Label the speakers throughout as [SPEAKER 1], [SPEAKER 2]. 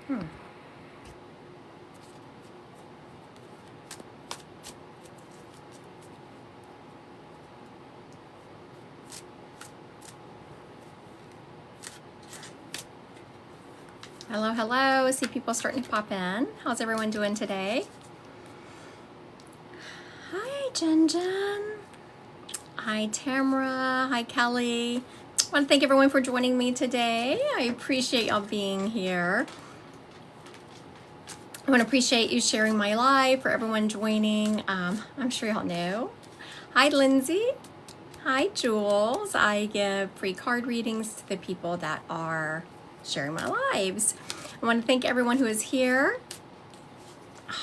[SPEAKER 1] Hmm. Hello, hello. I see people starting to pop in. How's everyone doing today? Hi, Jen Jen. Hi, Tamara. Hi, Kelly. I want to thank everyone for joining me today. I appreciate y'all being here. I want to appreciate you sharing my live, for everyone joining. I'm sure y'all know. Hi, Lindsay. Hi, Jules. I give free card readings to the people that are sharing my lives. I want to thank everyone who is here.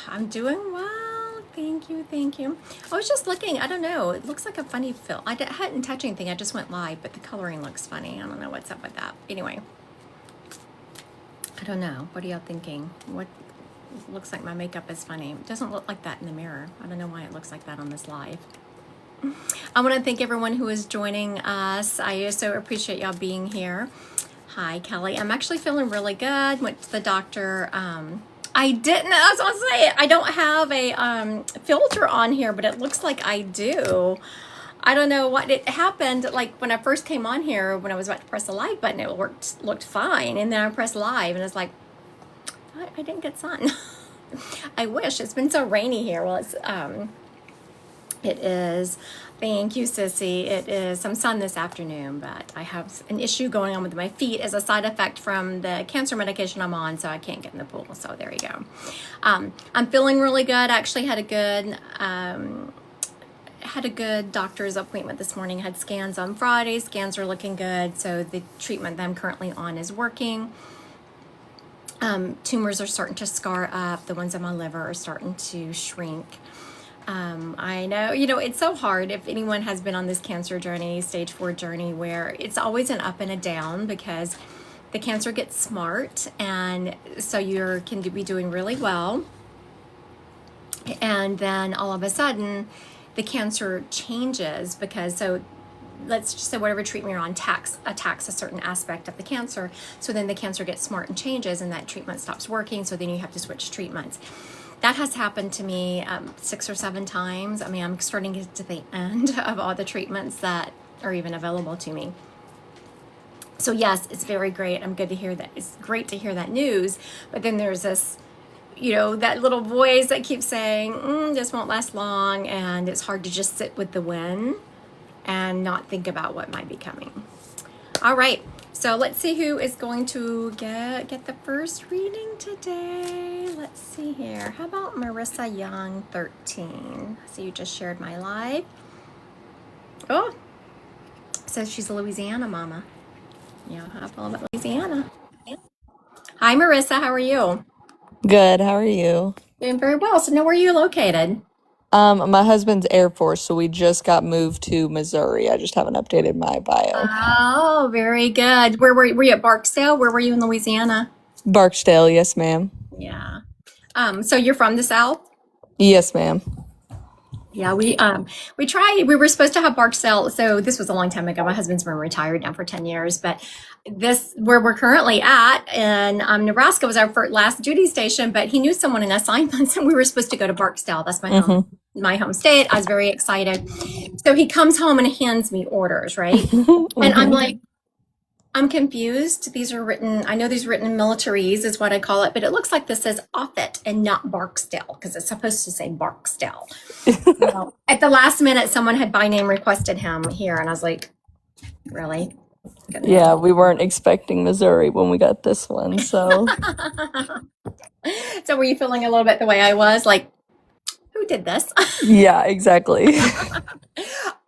[SPEAKER 1] I'm doing well. Thank you. Thank you. I was just looking. I don't know. It looks like a funny film. I hadn't touched anything. I just went live, but the coloring looks funny. I don't know what's up with that. Anyway, I don't know. What are y'all thinking? What looks like my makeup is funny? It doesn't look like that in the mirror. I don't know why it looks like that on this live. I want to thank everyone who is joining us. I so appreciate y'all being here. Hi, Kelly. I'm actually feeling really good. Went to the doctor. I didn't, I was going to say, I don't have a filter on here, but it looks like I do. I don't know what it happened. Like when I first came on here, when I was about to press the live button, it looked fine. And then I pressed live and it's like, I didn't get sun. I wish. It's been so rainy here. Well, it is. Thank you, Sissy. It is some sun this afternoon, but I have an issue going on with my feet as a side effect from the cancer medication I'm on, so I can't get in the pool. So there you go. I'm feeling really good. I actually had a good doctor's appointment this morning. Had scans on Friday. Scans are looking good. So the treatment that I'm currently on is working. Tumors are starting to scar up. The ones on my liver are starting to shrink. I know, it's so hard if anyone has been on this cancer journey, stage 4 journey, where it's always an up and a down because the cancer gets smart. And so you can be doing really well. And then all of a sudden the cancer changes because let's just say whatever treatment you're on attacks a certain aspect of the cancer. So then the cancer gets smart and changes and that treatment stops working. So then you have to switch treatments. That has happened to me 6 or 7 times. I mean, I'm starting to get to the end of all the treatments that are even available to me. So yes, it's very great. I'm good to hear that. It's great to hear that news. But then there's this, that little voice that keeps saying, this won't last long. And it's hard to just sit with the win and not think about what might be coming. All right. So let's see who is going to get the first reading today. Let's see here. How about Marissa Young, 13? So you just shared my live. Oh, says she's a Louisiana mama. Yeah, I feel about Louisiana. Hi, Marissa. How are you?
[SPEAKER 2] Good. How are you?
[SPEAKER 1] Doing very well. So now where are you located?
[SPEAKER 2] My husband's Air Force, so we just got moved to Missouri. I just haven't updated my bio.
[SPEAKER 1] Oh, very good. Were you at Barksdale? Where were you in Louisiana?
[SPEAKER 2] Barksdale, yes, ma'am.
[SPEAKER 1] Yeah. So you're from the South?
[SPEAKER 2] Yes, ma'am.
[SPEAKER 1] Yeah, we were supposed to have Barksdale. So this was a long time ago. My husband's been retired now for 10 years, but this where we're currently at in Nebraska was our last duty station, but he knew someone in assignments and we were supposed to go to Barksdale. That's my home state. I was very excited. So he comes home and hands me orders, right? And I'm like, I'm confused. These are written, I know these are written in militaries is what I call it, but it looks like this says Offutt and not Barksdale because it's supposed to say Barksdale. At the last minute, someone had by name requested him here, and I was like, really?
[SPEAKER 2] Yeah, we weren't expecting Missouri when we got this one, so.
[SPEAKER 1] So were you feeling a little bit the way I was? Like, who did this?
[SPEAKER 2] Yeah, exactly.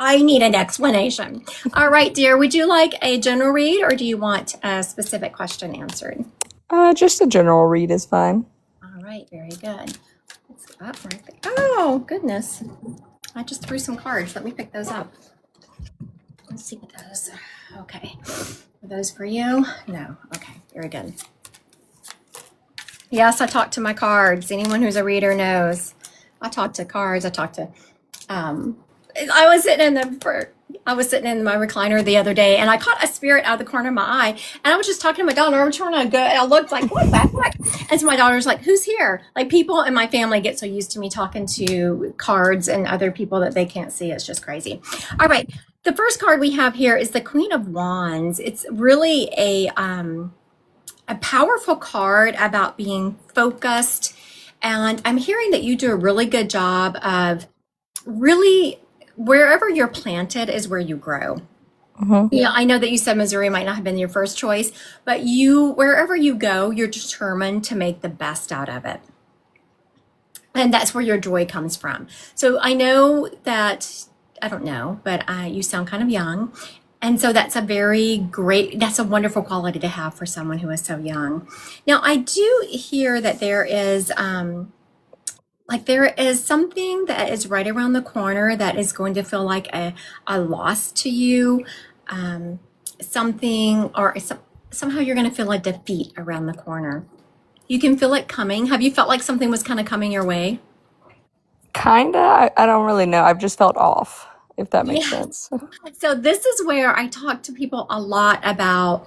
[SPEAKER 1] I need an explanation. All right, dear, would you like a general read or do you want a specific question answered?
[SPEAKER 2] Just a general read is fine.
[SPEAKER 1] All right, very good. Oh, goodness. I just threw some cards. Let me pick those up. Let's see what those are. Okay. Are those for you? No. Okay, very good. Yes, I talk to my cards. Anyone who's a reader knows. I talk to cards. I talk to I was sitting in my recliner the other day, and I caught a spirit out of the corner of my eye, and I was just talking to my daughter. I'm trying to go, and I looked like, what the heck? And so my daughter's like, who's here? Like, people in my family get so used to me talking to cards and other people that they can't see. It's just crazy. All right. The first card we have here is the Queen of Wands. It's really a powerful card about being focused. And I'm hearing that you do a really good job of really wherever you're planted is where you grow. Yeah, I know that you said Missouri might not have been your first choice, but wherever you go, you're determined to make the best out of it. And that's where your joy comes from. So I know that, I don't know, but you sound kind of young. And so that's a wonderful quality to have for someone who is so young. Now, I do hear that there is something that is right around the corner that is going to feel like a loss to you, somehow you're going to feel a defeat around the corner. You can feel it coming. Have you felt like something was kind of coming your way?
[SPEAKER 2] Kinda. I don't really know. I've just felt off, if that makes
[SPEAKER 1] Yeah.
[SPEAKER 2] sense.
[SPEAKER 1] So this is where I talk to people a lot about,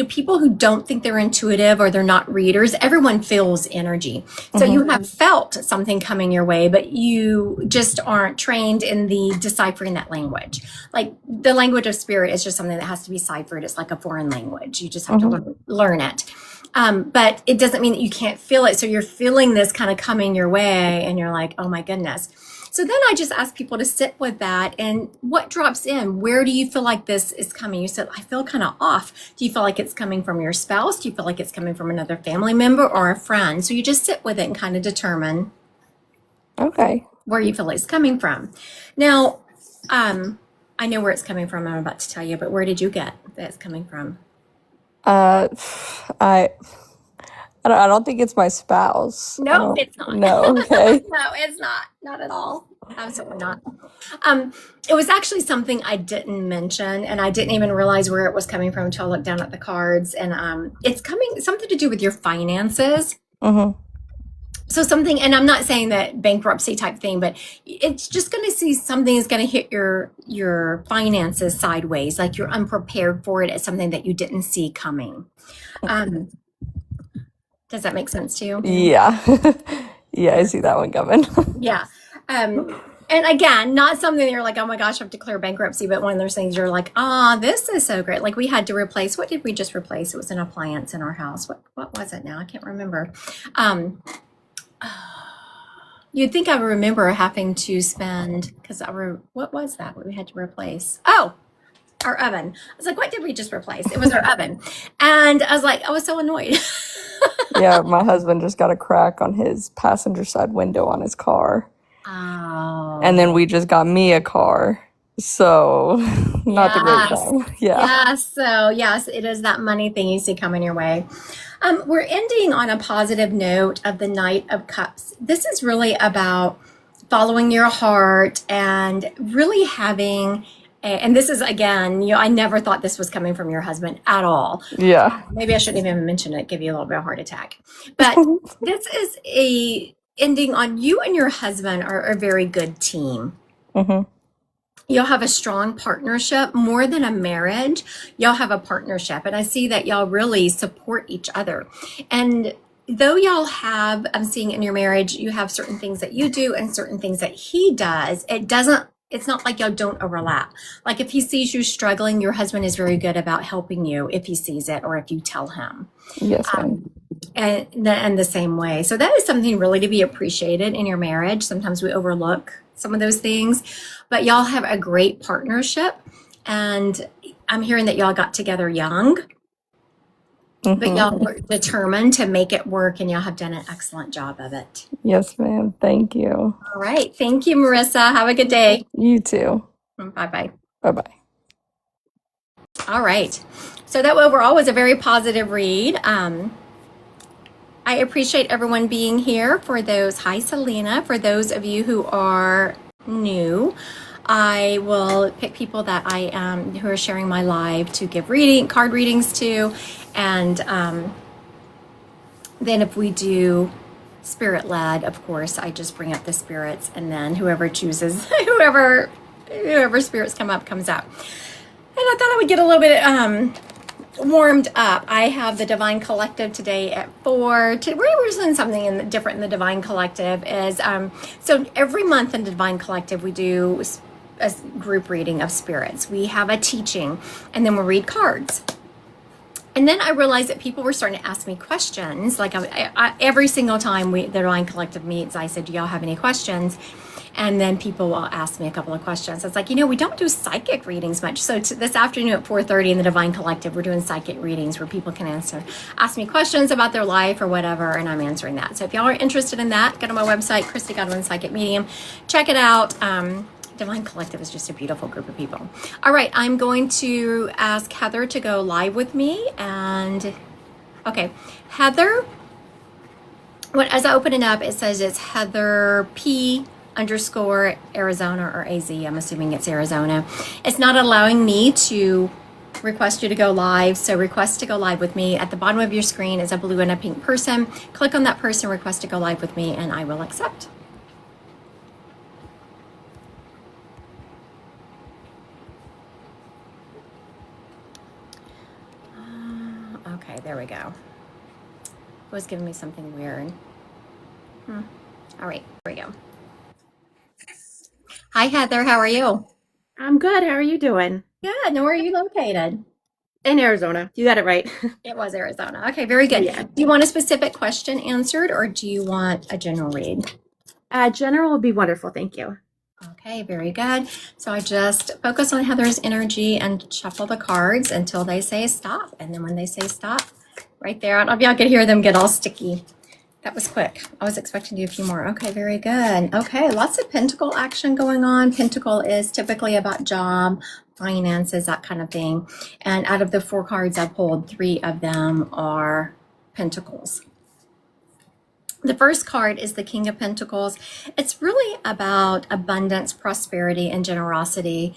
[SPEAKER 1] people who don't think they're intuitive or they're not readers. Everyone feels energy. So you have felt something coming your way, but you just aren't trained in the deciphering that language. Like, the language of spirit is just something that has to be ciphered. It's like a foreign language. You just have to learn it. But it doesn't mean that you can't feel it. So you're feeling this kind of coming your way, and you're like, oh my goodness. So then I just ask people to sit with that, and what drops in? Where do you feel like this is coming? You said, I feel kind of off. Do you feel like it's coming from your spouse? Do you feel like it's coming from another family member or a friend? So you just sit with it and kind of determine
[SPEAKER 2] Okay.
[SPEAKER 1] where you feel it's coming from. Now, I know where it's coming from. I'm about to tell you, but where did you get that it's coming from?
[SPEAKER 2] Uh, I I don't think it's my spouse. I
[SPEAKER 1] No,
[SPEAKER 2] don't.
[SPEAKER 1] it's not.
[SPEAKER 2] No. Okay.
[SPEAKER 1] No, it's not. Not at all. Absolutely not. It was actually something I didn't mention, and I didn't even realize where it was coming from until I looked down at the cards. And it's something to do with your finances.
[SPEAKER 2] Mm-hmm.
[SPEAKER 1] So something, and I'm not saying that bankruptcy type thing, but it's just going to see something is going to hit your finances sideways, like you're unprepared for it. It's something that you didn't see coming. Um, does that make sense to you?
[SPEAKER 2] Yeah. Yeah, I see that one coming.
[SPEAKER 1] Yeah. And again, not something that you're like, oh my gosh, I have to declare bankruptcy, but one of those things you're like, this is so great. Like, we had to replace, what did we just replace? It was an appliance in our house. What was it now? I can't remember. You'd think I would remember having to spend, because what was that? What we had to replace? Oh, our oven. I was like, what did we just replace? It was our oven. And I was like, I was so annoyed.
[SPEAKER 2] Yeah, my husband just got a crack on his passenger side window on his car.
[SPEAKER 1] Oh.
[SPEAKER 2] And then we just got me a car. So, not the great
[SPEAKER 1] Yes.
[SPEAKER 2] time. Yeah.
[SPEAKER 1] Yes. So, yes, it is that money thing you see coming your way. We're ending on a positive note of the Knight of Cups. This is really about following your heart and really having, and this is, again, I never thought this was coming from your husband at all.
[SPEAKER 2] Yeah.
[SPEAKER 1] Maybe I shouldn't even mention it, give you a little bit of a heart attack. But this is a ending on you and your husband are a very good team.
[SPEAKER 2] Mm-hmm.
[SPEAKER 1] Y'all have a strong partnership, more than a marriage. Y'all have a partnership. And I see that y'all really support each other. And though y'all have, I'm seeing in your marriage, you have certain things that you do and certain things that he does. It's not like y'all don't overlap. Like, if he sees you struggling, your husband is very good about helping you if he sees it or if you tell him.
[SPEAKER 2] Yes, ma'am.
[SPEAKER 1] And the same way. So that is something really to be appreciated in your marriage. Sometimes we overlook some of those things, but y'all have a great partnership. And I'm hearing that y'all got together young, but y'all were determined to make it work, and y'all have done an excellent job of it.
[SPEAKER 2] Yes, ma'am. Thank you.
[SPEAKER 1] All right. Thank you, Marissa. Have a good day.
[SPEAKER 2] You too.
[SPEAKER 1] Bye-bye.
[SPEAKER 2] Bye-bye.
[SPEAKER 1] All right. So that overall was a very positive read. I appreciate everyone being here. For those, hi Selena. For those of you who are new, I will pick people that I am who are sharing my live to give card readings to, and then if we do spirit led, of course, I just bring up the spirits, and then whoever chooses, whoever whoever spirits come up comes up. And I thought I would get a little bit warmed up. I have the Divine Collective today at 4. We're doing something different in the Divine Collective. So every month in the Divine Collective we do a group reading of spirits. We have a teaching, and then we'll read cards. And then I realized that people were starting to ask me questions. Like every single time the Divine Collective meets, I said, do y'all have any questions? And then people will ask me a couple of questions. It's like, we don't do psychic readings much. So this afternoon at 4:30 in the Divine Collective, we're doing psychic readings where people can ask me questions about their life or whatever, and I'm answering that. So if y'all are interested in that, go to my website, Christy Godwin Psychic Medium. Check it out. Divine Collective is just a beautiful group of people. All right, I'm going to ask Heather to go live with me. And okay, Heather, as I open it up, it says it's Heather P _ Arizona or AZ. I'm assuming it's Arizona. It's not allowing me to request you to go live. So request to go live with me. At the bottom of your screen is a blue and a pink person. Click on that person, request to go live with me, and I will accept. Okay, there we go. It was giving me something weird. All right, here we go. Hi, Heather. How are you?
[SPEAKER 3] I'm good. How are you doing?
[SPEAKER 1] Good. And where are you located?
[SPEAKER 3] In Arizona. You got it right.
[SPEAKER 1] It was Arizona. Okay, very good.
[SPEAKER 3] Yeah.
[SPEAKER 1] Do you want a specific question answered, or do you want a general read?
[SPEAKER 3] General would be wonderful. Thank you.
[SPEAKER 1] Okay, very good. So I just focus on Heather's energy and shuffle the cards until they say stop. And then when they say stop, right there, I don't know if y'all could hear them get all sticky. That was quick. I was expecting to do a few more. Okay, very good. Okay, lots of pentacle action going on. Pentacle is typically about job, finances, that kind of thing. And out of the 4 cards I pulled, 3 of them are pentacles. The first card is the King of Pentacles. It's really about abundance, prosperity, and generosity.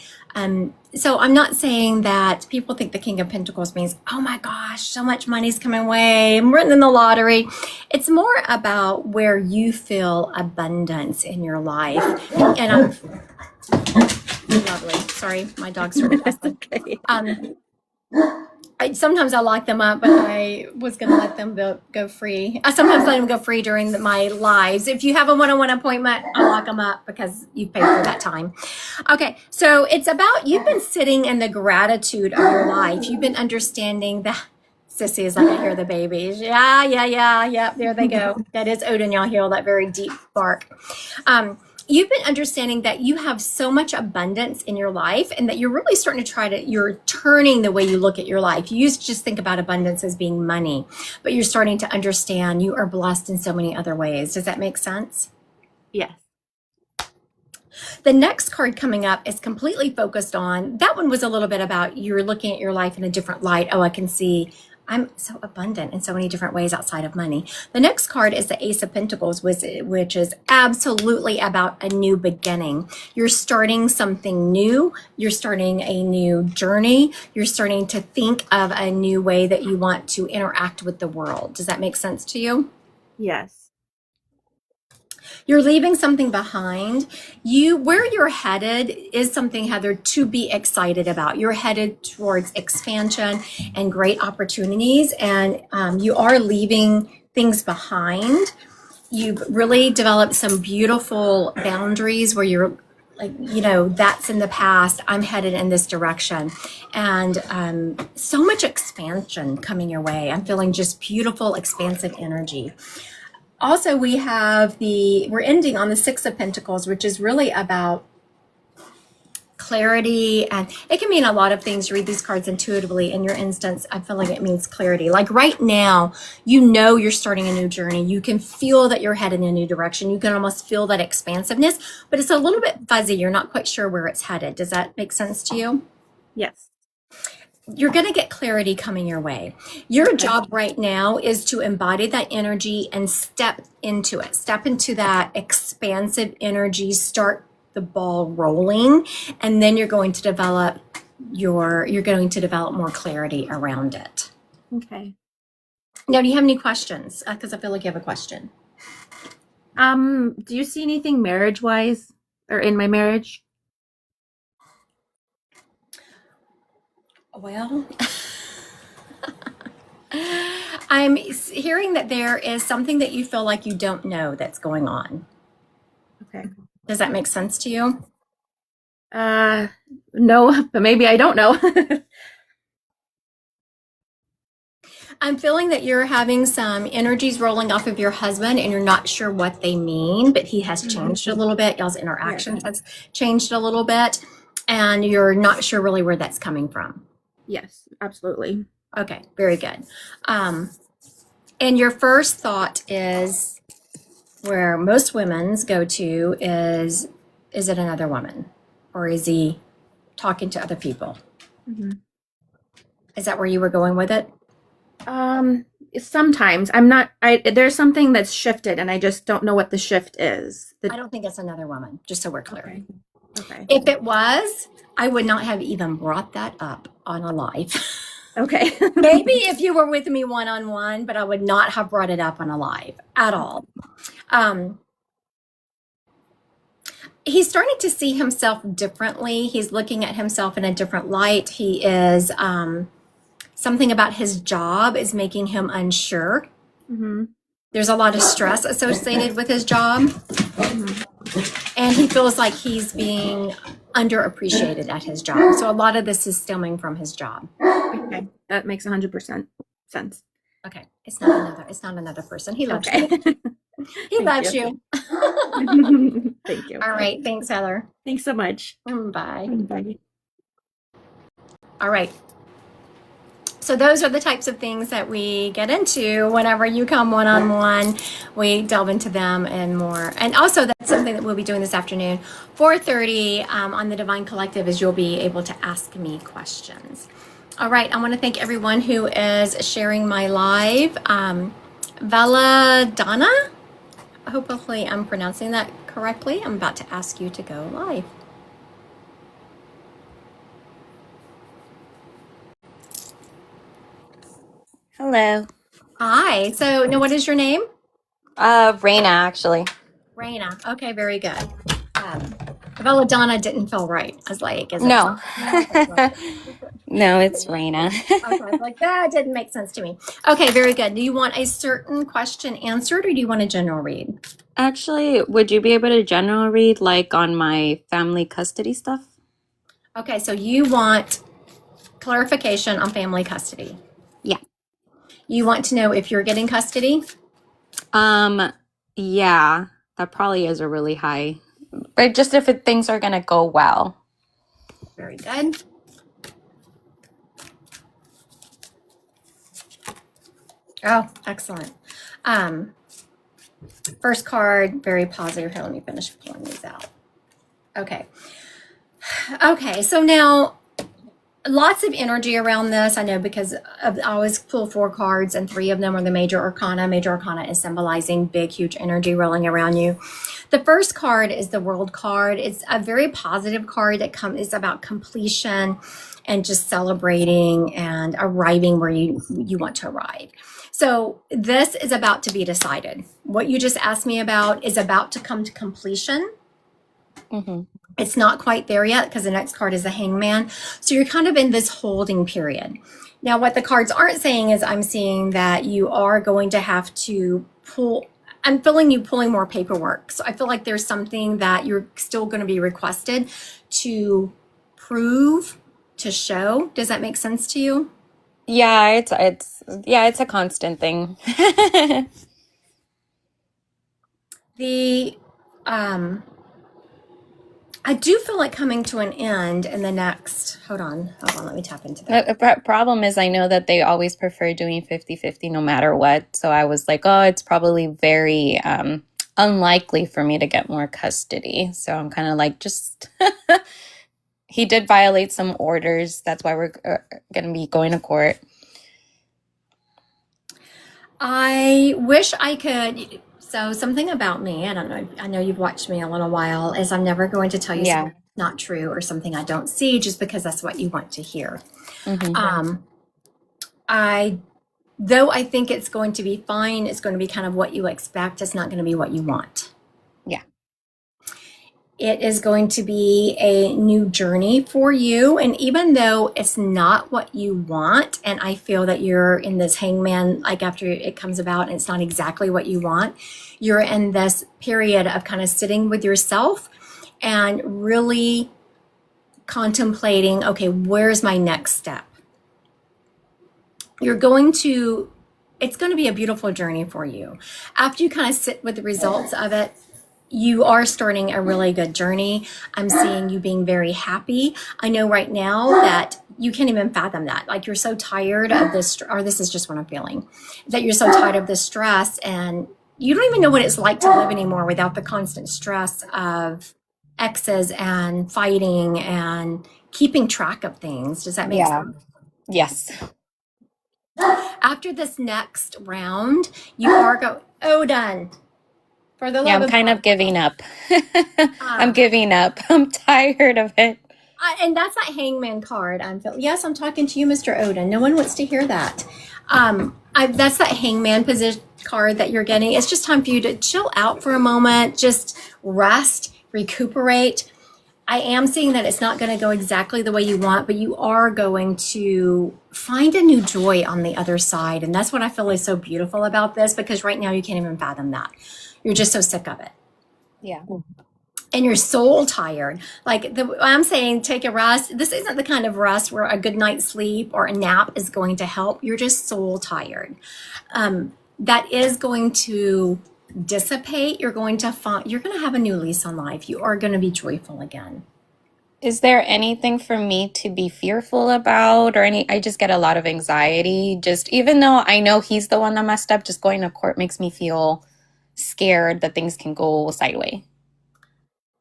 [SPEAKER 1] So I'm not saying that people think the King of Pentacles means, oh my gosh, so much money's coming away, I'm winning the lottery. It's more about where you feel abundance in your life. And I'm lovely. Sorry, my dogs are okay. Sometimes I lock them up, but I was going to let them go free. I sometimes let them go free during my lives. If you have a one-on-one appointment, I lock them up because you paid for that time. Okay, so it's about you've been sitting in the gratitude of your life. You've been understanding that. Sissy is like, I hear the babies. Yeah. There they go. That is Odin, y'all hear that very deep bark. You've been understanding that you have so much abundance in your life, and that you're really starting to you're turning the way you look at your life. You used to just think about abundance as being money, but you're starting to understand you are blessed in so many other ways. Does that make sense?
[SPEAKER 3] Yes.
[SPEAKER 1] The next card coming up is completely focused on, that one was a little bit about you're looking at your life in a different light. Oh, I can see I'm so abundant in so many different ways outside of money. The next card is the Ace of Pentacles, which is absolutely about a new beginning. You're starting something new. You're starting a new journey. You're starting to think of a new way that you want to interact with the world. Does that make sense to you?
[SPEAKER 3] Yes.
[SPEAKER 1] You're leaving something behind. Where you're headed is something, Heather, to be excited about. You're headed towards expansion and great opportunities, and you are leaving things behind. You've really developed some beautiful boundaries where you're like, that's in the past. I'm headed in this direction. And so much expansion coming your way. I'm feeling just beautiful, expansive energy. Also, we're ending on the Six of Pentacles, which is really about clarity, and it can mean a lot of things. You read these cards intuitively. In your instance, I feel like it means clarity. Like right now, you're starting a new journey. You can feel that you're headed in a new direction. You can almost feel that expansiveness, but it's a little bit fuzzy. You're not quite sure where it's headed. Does that make sense to you?
[SPEAKER 3] Yes.
[SPEAKER 1] You're going to get clarity coming your way. Your job right now is to embody that energy and step into it. Step into that expansive energy, start the ball rolling, and then you're going to develop more clarity around it.
[SPEAKER 3] Okay.
[SPEAKER 1] Now, do you have any questions? Because I feel like you have a question.
[SPEAKER 3] Do you see anything marriage-wise or in my marriage?
[SPEAKER 1] Well, I'm hearing that there is something that you feel like you don't know that's going on.
[SPEAKER 3] Okay.
[SPEAKER 1] Does that make sense to you?
[SPEAKER 3] No, but maybe I don't know.
[SPEAKER 1] I'm feeling that you're having some energies rolling off of your husband and you're not sure what they mean, but he has changed a little bit. Y'all's interaction has changed a little bit, and you're not sure really where that's coming from.
[SPEAKER 3] Yes, absolutely.
[SPEAKER 1] Okay, very good. And your first thought is where most women's go to is it another woman? Or is he talking to other people?
[SPEAKER 3] Mhm.
[SPEAKER 1] Is that where you were going with it?
[SPEAKER 3] Sometimes I'm not. There's something that's shifted, and I just don't know what the shift is.
[SPEAKER 1] I don't think it's another woman, just so we're clear.
[SPEAKER 3] Okay. Okay.
[SPEAKER 1] If it was, I would not have even brought that up on a live.
[SPEAKER 3] Okay.
[SPEAKER 1] Maybe if you were with me one-on-one, but I would not have brought it up on a live at all. He's starting to see himself differently. He's looking at himself in a different light. He is, something about his job is making him unsure.
[SPEAKER 3] Mm-hmm.
[SPEAKER 1] There's a lot of stress associated with his job.
[SPEAKER 3] Mm-hmm.
[SPEAKER 1] And he feels like he's being underappreciated at his job. So a lot of this is stemming from his job.
[SPEAKER 3] Okay. That makes 100% sense.
[SPEAKER 1] Okay. It's not another person. He loves you.
[SPEAKER 3] Okay.
[SPEAKER 1] He loves you.
[SPEAKER 3] Thank you.
[SPEAKER 1] All right. Thanks, Heather.
[SPEAKER 3] Thanks so much.
[SPEAKER 1] Bye.
[SPEAKER 3] Bye.
[SPEAKER 1] All right. So those are the types of things that we get into whenever you come one-on-one. We delve into them and more. And also that's something that we'll be doing this afternoon. 4:30 on the Divine Collective is you'll be able to ask me questions. All right. I want to thank everyone who is sharing my live. Vela Donna, hopefully I'm pronouncing that correctly. I'm about to ask you to go live.
[SPEAKER 4] Hello.
[SPEAKER 1] Hi. So, now what is your name?
[SPEAKER 4] Raina, actually.
[SPEAKER 1] Raina. Okay, very good. Belladonna didn't feel right. I was like, is it
[SPEAKER 4] No.
[SPEAKER 1] something?
[SPEAKER 4] No, it's Raina.
[SPEAKER 1] Okay, I was like, that didn't make sense to me. Okay, very good. Do you want a certain question answered or do you want a general read?
[SPEAKER 4] Actually, would you be able to general read like on my family custody stuff?
[SPEAKER 1] Okay, so you want clarification on family custody.
[SPEAKER 4] Yeah.
[SPEAKER 1] You want to know if you're getting custody?
[SPEAKER 4] Yeah, that probably is a really high, but just if things are gonna go well.
[SPEAKER 1] Very good. Oh, excellent. First card, very positive. Here, let me finish pulling these out. Okay. Okay, so now lots of energy around this. I know because I always pull 4 cards and 3 of them are the major arcana. Major arcana is symbolizing big, huge energy rolling around you. The first card is the World card. It's a very positive card that is about completion and just celebrating and arriving where you want to arrive. So this is about to be decided. What you just asked me about is about to come to completion.
[SPEAKER 4] Mm-hmm.
[SPEAKER 1] It's not quite there yet because the next card is the Hangman. So you're kind of in this holding period. Now, what the cards aren't saying is I'm seeing that you are going to have to pull. I'm feeling you pulling more paperwork. So I feel like there's something that you're still going to be requested to prove, to show. Does that make sense to you?
[SPEAKER 4] Yeah, it's a constant thing.
[SPEAKER 1] I do feel like coming to an end in the next, hold on, let me tap into that.
[SPEAKER 4] The problem is I know that they always prefer doing 50-50 no matter what. So I was like, oh, it's probably very unlikely for me to get more custody. So I'm kind of like, just he did violate some orders. That's why we're going to be going to court.
[SPEAKER 1] I wish I could. So something about me, I don't know, I know you've watched me a little while, is I'm never going to tell you something not true or something I don't see just because that's what you want to hear.
[SPEAKER 4] Mm-hmm.
[SPEAKER 1] Though I think it's going to be fine, it's going to be kind of what you expect. It's not going to be what you want.
[SPEAKER 4] Yeah.
[SPEAKER 1] It is going to be a new journey for you. And even though it's not what you want, and I feel that you're in this hangman, like after it comes about and it's not exactly what you want, you're in this period of kind of sitting with yourself and really contemplating, okay, where's my next step? It's going to be a beautiful journey for you. After you kind of sit with the results of it, you are starting a really good journey. I'm seeing you being very happy. I know right now that you can't even fathom that. Like you're so tired of this, or this is just what I'm feeling, that you're so tired of this stress and you don't even know what it's like to live anymore without the constant stress of exes and fighting and keeping track of things. Does that make sense?
[SPEAKER 4] Yes.
[SPEAKER 1] After this next round, you are done. For the love
[SPEAKER 4] I'm
[SPEAKER 1] of
[SPEAKER 4] kind
[SPEAKER 1] God.
[SPEAKER 4] of giving up. I'm giving up. I'm tired of it.
[SPEAKER 1] And that's that hangman card. Yes, I'm talking to you, Mr. Odin. No one wants to hear that. That's that hangman position card that you're getting. It's just time for you to chill out for a moment, just rest, recuperate. I am seeing that it's not going to go exactly the way you want, but you are going to find a new joy on the other side. And that's what I feel is so beautiful about this, because right now you can't even fathom that. You're just so sick of it.
[SPEAKER 4] Yeah.
[SPEAKER 1] And you're soul tired. I'm saying take a rest. This isn't the kind of rest where a good night's sleep or a nap is going to help. You're just soul tired. That is going to dissipate. You're going to have a new lease on life. You are going to be joyful again.
[SPEAKER 4] Is there anything for me to be fearful about I just get a lot of anxiety. Just even though I know he's the one that messed up, just going to court makes me feel scared that things can go sideways.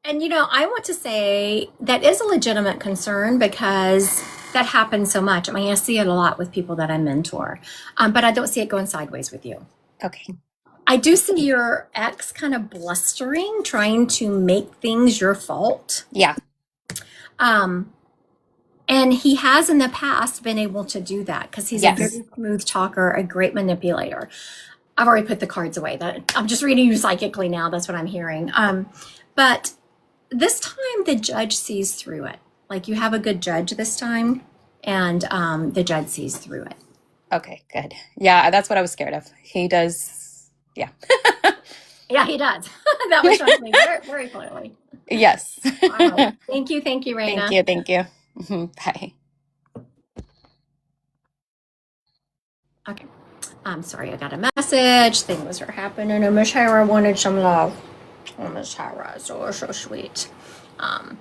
[SPEAKER 1] And I want to say that is a legitimate concern because that happens so much. I mean, I see it a lot with people that I mentor, but I don't see it going sideways with you.
[SPEAKER 4] Okay.
[SPEAKER 1] I do see your ex kind of blustering, trying to make things your fault.
[SPEAKER 4] Yeah.
[SPEAKER 1] And he has in the past been able to do that because he's a very smooth talker, a great manipulator. I've already put the cards away. That I'm just reading you psychically now. That's what I'm hearing. But this time the judge sees through it. Like you have a good judge this time, and the judge sees through it.
[SPEAKER 4] Okay, good. Yeah, that's what I was scared of. He does. Yeah.
[SPEAKER 1] Yeah, he does. That was showing me very, very clearly.
[SPEAKER 4] Yes.
[SPEAKER 1] Wow. Thank you, Raina.
[SPEAKER 4] Thank you. Bye.
[SPEAKER 1] Okay. I'm sorry, I got a message. Things are happening. And Miss Hera wanted some love. Oh, Miss Hera is so sweet. All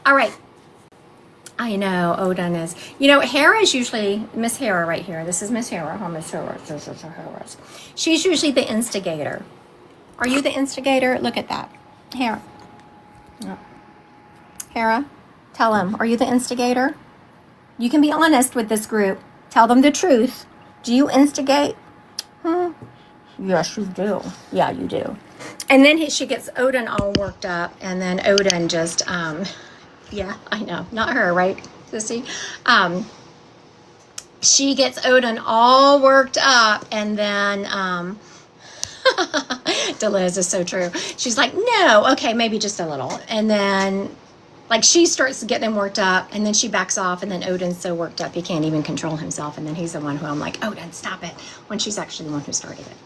[SPEAKER 1] right. I know Odin is. Hera is usually Miss Hera right here. This is Miss Hera. Oh, Miss Hera. This is Hera. She's usually the instigator. Are you the instigator? Look at that. Hera. No. Hera, tell him. Are you the instigator? You can be honest with this group. Tell them the truth. Do you instigate? Yes, you do. Yeah, you do. And then she gets Odin all worked up, and then Odin just, yeah, I know, not her, right, Sissy? She gets Odin all worked up, and then, Deleuze is so true. She's like, no, okay, maybe just a little. And then, she starts getting him worked up, and then she backs off, and then Odin's so worked up he can't even control himself, and then he's the one who I'm like, Odin, stop it, when she's actually the one who started it.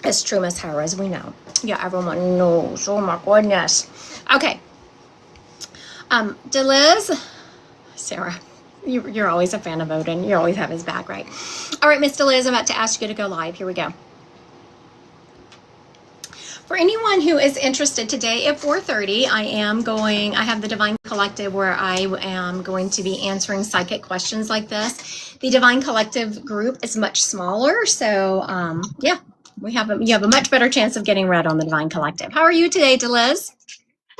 [SPEAKER 1] It's true, Miss Hera, as we know. Yeah, everyone knows. Oh my goodness. Okay. Deleuze, Sarah, you're always a fan of Odin. You always have his back, right? All right, Miss Deleuze, I'm about to ask you to go live. Here we go. For anyone who is interested, today at 4:30, I have the Divine Collective where I am going to be answering psychic questions like this. The Divine Collective group is much smaller, so yeah, you have a much better chance of getting read on the Divine Collective. How are you today, Deleuze?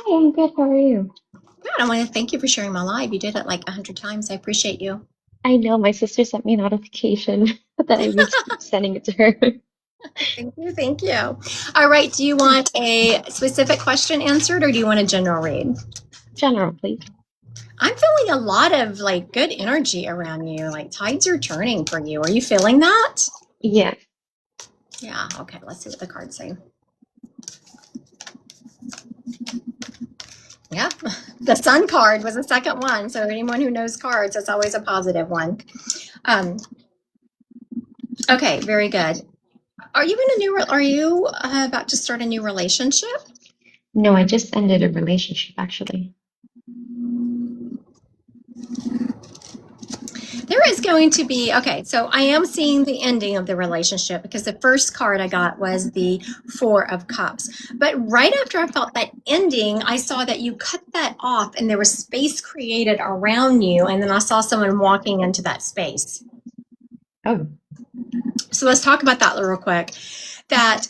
[SPEAKER 5] Hi, I'm good. How are you?
[SPEAKER 1] Good. I want to thank you for sharing my live. You did it like 100 times. I appreciate you.
[SPEAKER 5] I know my sister sent me a notification that I was sending it to her.
[SPEAKER 1] Thank you. All right, do you want a specific question answered, or do you want a general read?
[SPEAKER 5] General, please.
[SPEAKER 1] I'm feeling a lot of good energy around you. Tides are turning for you. Are you feeling that?
[SPEAKER 5] Yeah.
[SPEAKER 1] Yeah. Okay. Let's see what the cards say. Yeah, the Sun card was the second one. So anyone who knows cards, it's always a positive one. Okay, very good. Are you about to start a new relationship?
[SPEAKER 5] No, I just ended a relationship actually.
[SPEAKER 1] There is going to be, okay, so I am seeing the ending of the relationship because the first card I got was the Four of Cups. But right after I felt that ending, I saw that you cut that off and there was space created around you. And then I saw someone walking into that space.
[SPEAKER 5] Oh,
[SPEAKER 1] So let's talk about that real quick. That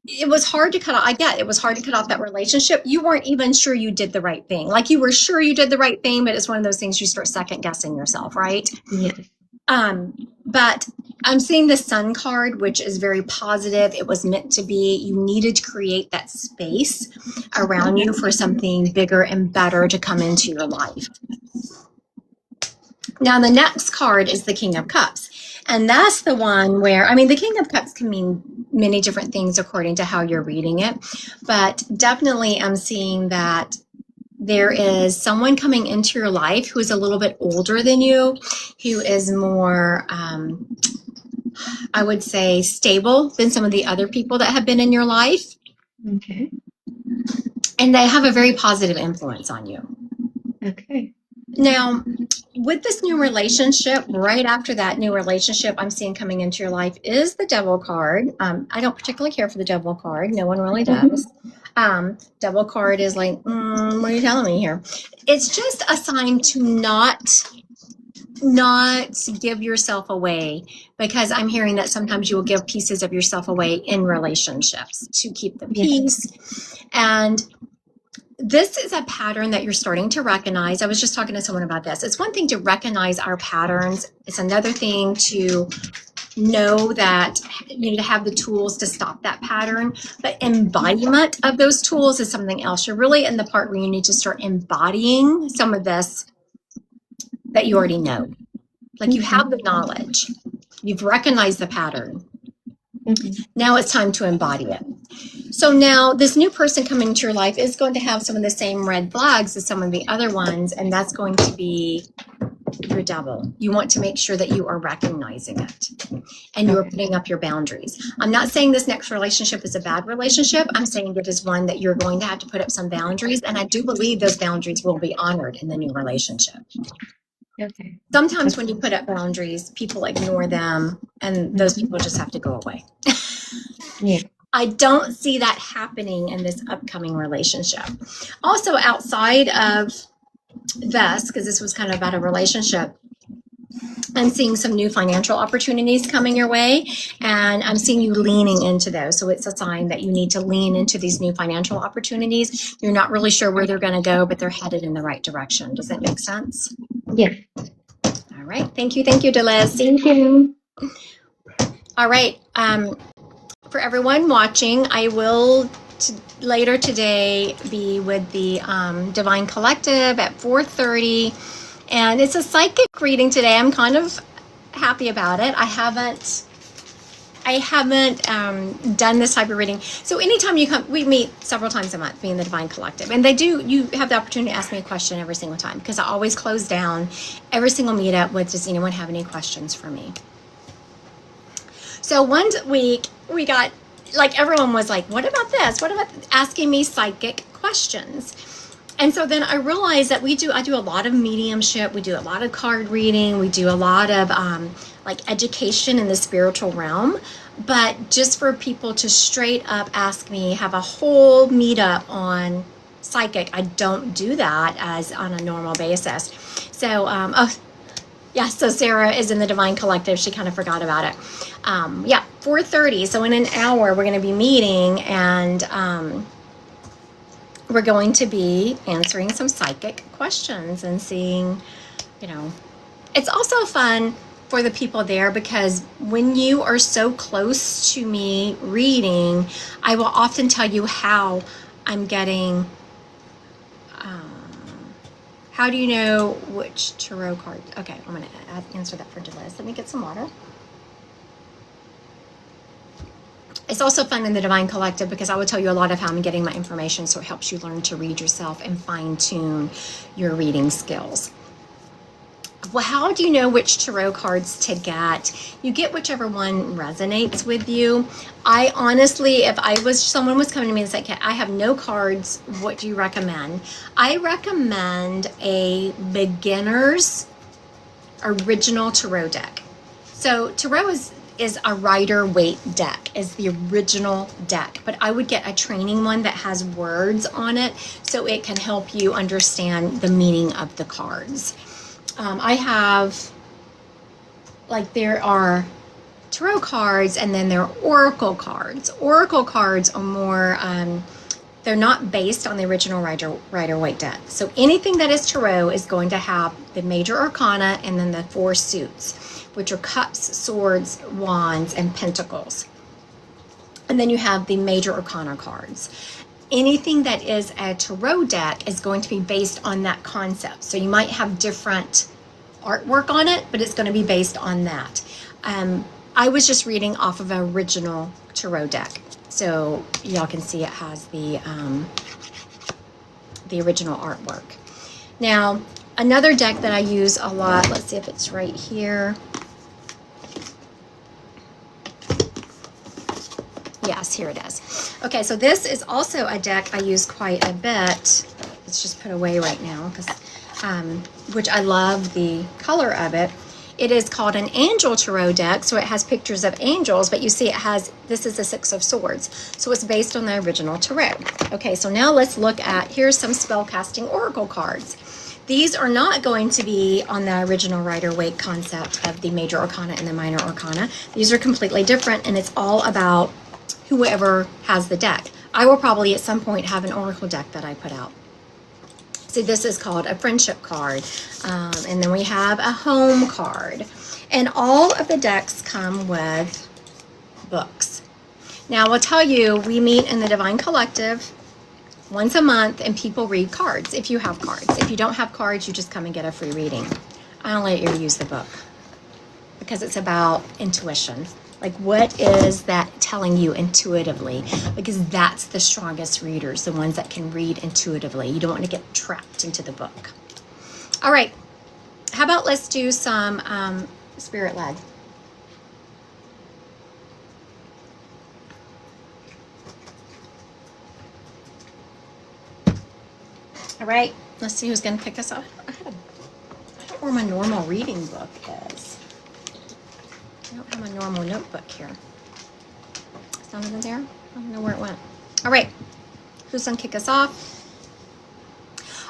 [SPEAKER 1] it was hard to cut off. I get it was hard to cut off that relationship. You weren't even sure you did the right thing. Like you were sure you did the right thing, but it's one of those things you start second guessing yourself, right?
[SPEAKER 5] yes.
[SPEAKER 1] But I'm seeing the Sun card, which is very positive. It was meant to be. You needed to create that space around you for something bigger and better to come into your life. Now, the next card is the King of Cups. And that's the one where, I mean, the King of Cups can mean many different things according to how you're reading it. But definitely I'm seeing that there is someone coming into your life who is a little bit older than you, who is more, I would say, stable than some of the other people that have been in your life.
[SPEAKER 5] Okay.
[SPEAKER 1] And they have a very positive influence on you.
[SPEAKER 5] Okay.
[SPEAKER 1] Now, with this new relationship, right after that new relationship I'm seeing coming into your life is the Devil card. I don't particularly care for the Devil card. No one really does. Devil card is like, what are you telling me here? It's just a sign to not give yourself away, because I'm hearing that sometimes you will give pieces of yourself away in relationships to keep the peace. And this is a pattern that you're starting to recognize. I was just talking to someone about this. It's one thing to recognize our patterns. It's another thing to know that you need to have the tools to stop that pattern. But embodiment of those tools is something else. You're really in the part where you need to start embodying some of this that you already know. Like you have the knowledge. You've recognized the pattern. Now it's time to embody it. So now this new person coming into your life is going to have some of the same red flags as some of the other ones, and that's going to be your Devil. You want to make sure that you are recognizing it and you are putting up your boundaries. I'm not saying this next relationship is a bad relationship. I'm saying it is one that you're going to have to put up some boundaries, and I do believe those boundaries will be honored in the new relationship.
[SPEAKER 5] Okay.
[SPEAKER 1] Sometimes when you put up boundaries, people ignore them, and those people just have to go away.
[SPEAKER 5] Yeah.
[SPEAKER 1] I don't see that happening in this upcoming relationship. Also, outside of this, because this was kind of about a relationship, I'm seeing some new financial opportunities coming your way, and I'm seeing you leaning into those. So it's a sign that you need to lean into these new financial opportunities. You're not really sure where they're going to go, but they're headed in the right direction. Does that make sense?
[SPEAKER 5] Yeah.
[SPEAKER 1] All right. Thank you, Delez.
[SPEAKER 5] Thank you.
[SPEAKER 1] All right. For everyone watching, I will later today be with the Divine Collective at 4:30, and it's a psychic reading today. I'm kind of happy about it. I haven't done this type of reading. So anytime you come, we meet several times a month, me and the Divine Collective, and you have the opportunity to ask me a question every single time, because I always close down every single meetup with, does anyone have any questions for me? So one week we got, like, everyone was like, what about this? What about asking me psychic questions? And so then I realized that I do a lot of mediumship. We do a lot of card reading. We do a lot of like education in the spiritual realm. But just for people to straight up ask me, have a whole meetup on psychic, I don't do that as on a normal basis. So, so Sarah is in the Divine Collective. She kind of forgot about it. 4:30. So in an hour, we're going to be meeting, and we're going to be answering some psychic questions and seeing, it's also fun for the people there, because when you are so close to me reading, I will often tell you how I'm getting. How do you know which tarot card? Okay, I'm going to answer that for Delez. Let me get some water. It's also fun in the Divine Collective because I will tell you a lot of how I'm getting my information, so it helps you learn to read yourself and fine-tune your reading skills. Well, how do you know which tarot cards to get? You get whichever one resonates with you. I honestly, if someone was coming to me and said, I have no cards, what do you recommend? I recommend a beginner's original tarot deck. So tarot is a Rider-Waite deck, is the original deck, but I would get a training one that has words on it so it can help you understand the meaning of the cards. I have, like, there are tarot cards and then there are oracle cards. Oracle cards are more, they're not based on the original Rider-Waite deck. So anything that is tarot is going to have the major arcana and then the 4 suits, which are cups, swords, wands, and pentacles. And then you have the major arcana cards. Anything that is a tarot deck is going to be based on that concept. So you might have different artwork on it, but it's going to be based on that. I was just reading off of an original tarot deck. So y'all can see it has the original artwork. Now, another deck that I use a lot, let's see if it's right here. Yes, here it is. Okay, so this is also a deck I use quite a bit. It's just put away right now, because which I love the color of it. It is called an Angel Tarot deck, so it has pictures of angels, but you see it has, this is the 6 of Swords. So it's based on the original tarot. Okay, so now let's look at, here's some spellcasting oracle cards. These are not going to be on the original Rider-Waite concept of the major arcana and the minor arcana. These are completely different, and it's all about whoever has the deck. I will probably at some point have an oracle deck that I put out. See, this is called a friendship card. And then we have a home card. And all of the decks come with books. Now, I'll tell you, we meet in the Divine Collective once a month and people read cards if you have cards. If you don't have cards, you just come and get a free reading. I don't let you use the book because it's about intuition. Like, what is that telling you intuitively? Because that's the strongest readers, the ones that can read intuitively. You don't want to get trapped into the book. All right. How about let's do some spirit led. All right. Let's see who's going to pick us up. I don't know where my normal reading book is. I don't have a normal notebook here. It's not even there? I don't know where it went. All right. Who's going to kick us off?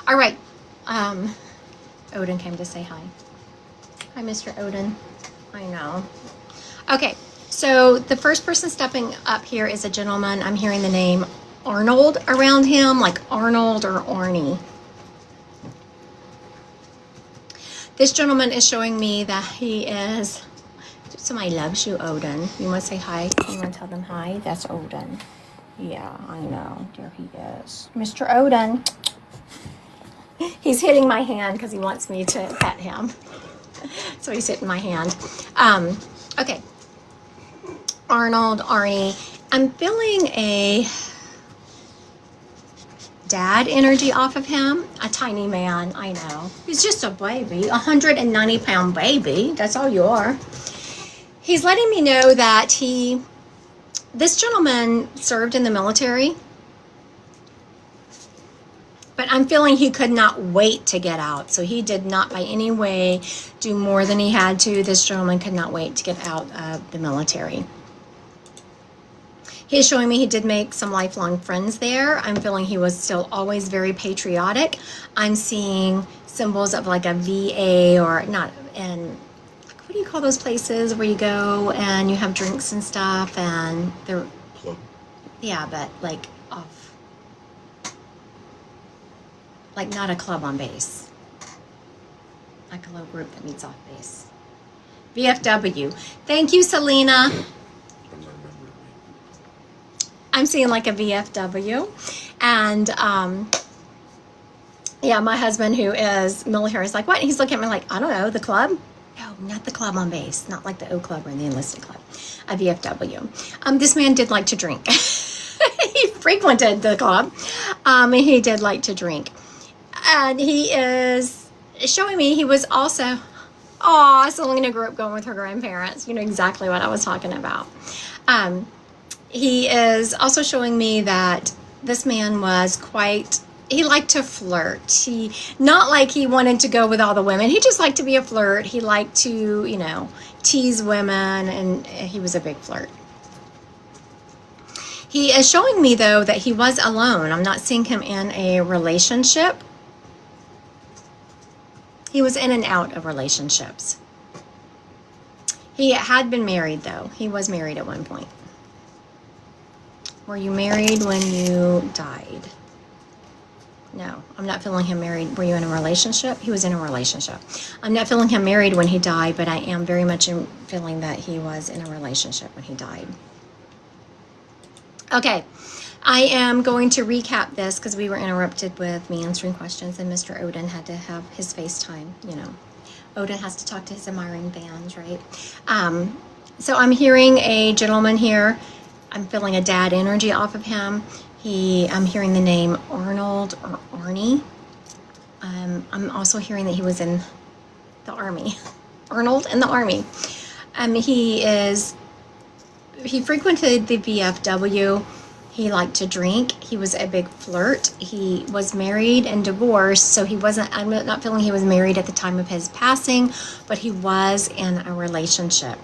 [SPEAKER 1] All right. Odin came to say hi. Hi, Mr. Odin. I know. Okay. So the first person stepping up here is a gentleman. I'm hearing the name Arnold around him, like Arnold or Arnie. This gentleman is showing me that he is... Somebody loves you, Odin. You want to say hi? You want to tell them hi? That's Odin. Yeah, I know. There he is. Mr. Odin. He's hitting my hand because he wants me to pet him. So he's hitting my hand. Okay. Arnold, Arnie. I'm feeling a dad energy off of him. A tiny man, I know. He's just a baby. 190-pound baby. That's all you are. He's letting me know that this gentleman served in the military, but I'm feeling he could not wait to get out. So he did not by any way do more than he had to. This gentleman could not wait to get out of the military. He's showing me he did make some lifelong friends there. I'm feeling he was still always very patriotic. I'm seeing symbols of like a VA or not, and what do you call those places where you go and you have drinks and stuff and they're,
[SPEAKER 6] Club.
[SPEAKER 1] Yeah, but like off, like not a club on base, like a little group that meets off base. VFW. Thank you, Selena. I'm seeing like a VFW. And yeah, my husband who is military is like, what? He's looking at me like, I don't know, the club? No, not the club on base, not like the O Club or the enlisted club, a VFW. This man did like to drink. He frequented the club, and he did like to drink. And he is showing me he was also, Selena grew up going with her grandparents. You know exactly what I was talking about. He is also showing me that this man was quite, he liked to flirt. He, not like he wanted to go with all the women. He just liked to be a flirt. He liked to, you know, tease women, and he was a big flirt. He is showing me, though, that he was alone. I'm not seeing him in a relationship. He was in and out of relationships. He had been married, though. He was married at one point. Were you married when you died? No, I'm not feeling him married. Were you in a relationship? He was in a relationship. I'm not feeling him married when he died, but I am very much feeling that he was in a relationship when he died. Okay, I am going to recap this because we were interrupted with me answering questions, and Mr. Odin had to have his FaceTime. You know, Odin has to talk to his admiring fans, right? So I'm hearing a gentleman here. I'm feeling a dad energy off of him. I'm hearing the name Arnold or Arnie. I'm also hearing that he was in the Army. Arnold in the Army. He frequented the VFW. He liked to drink. He was a big flirt. He was married and divorced, so I'm not feeling he was married at the time of his passing, but he was in a relationship.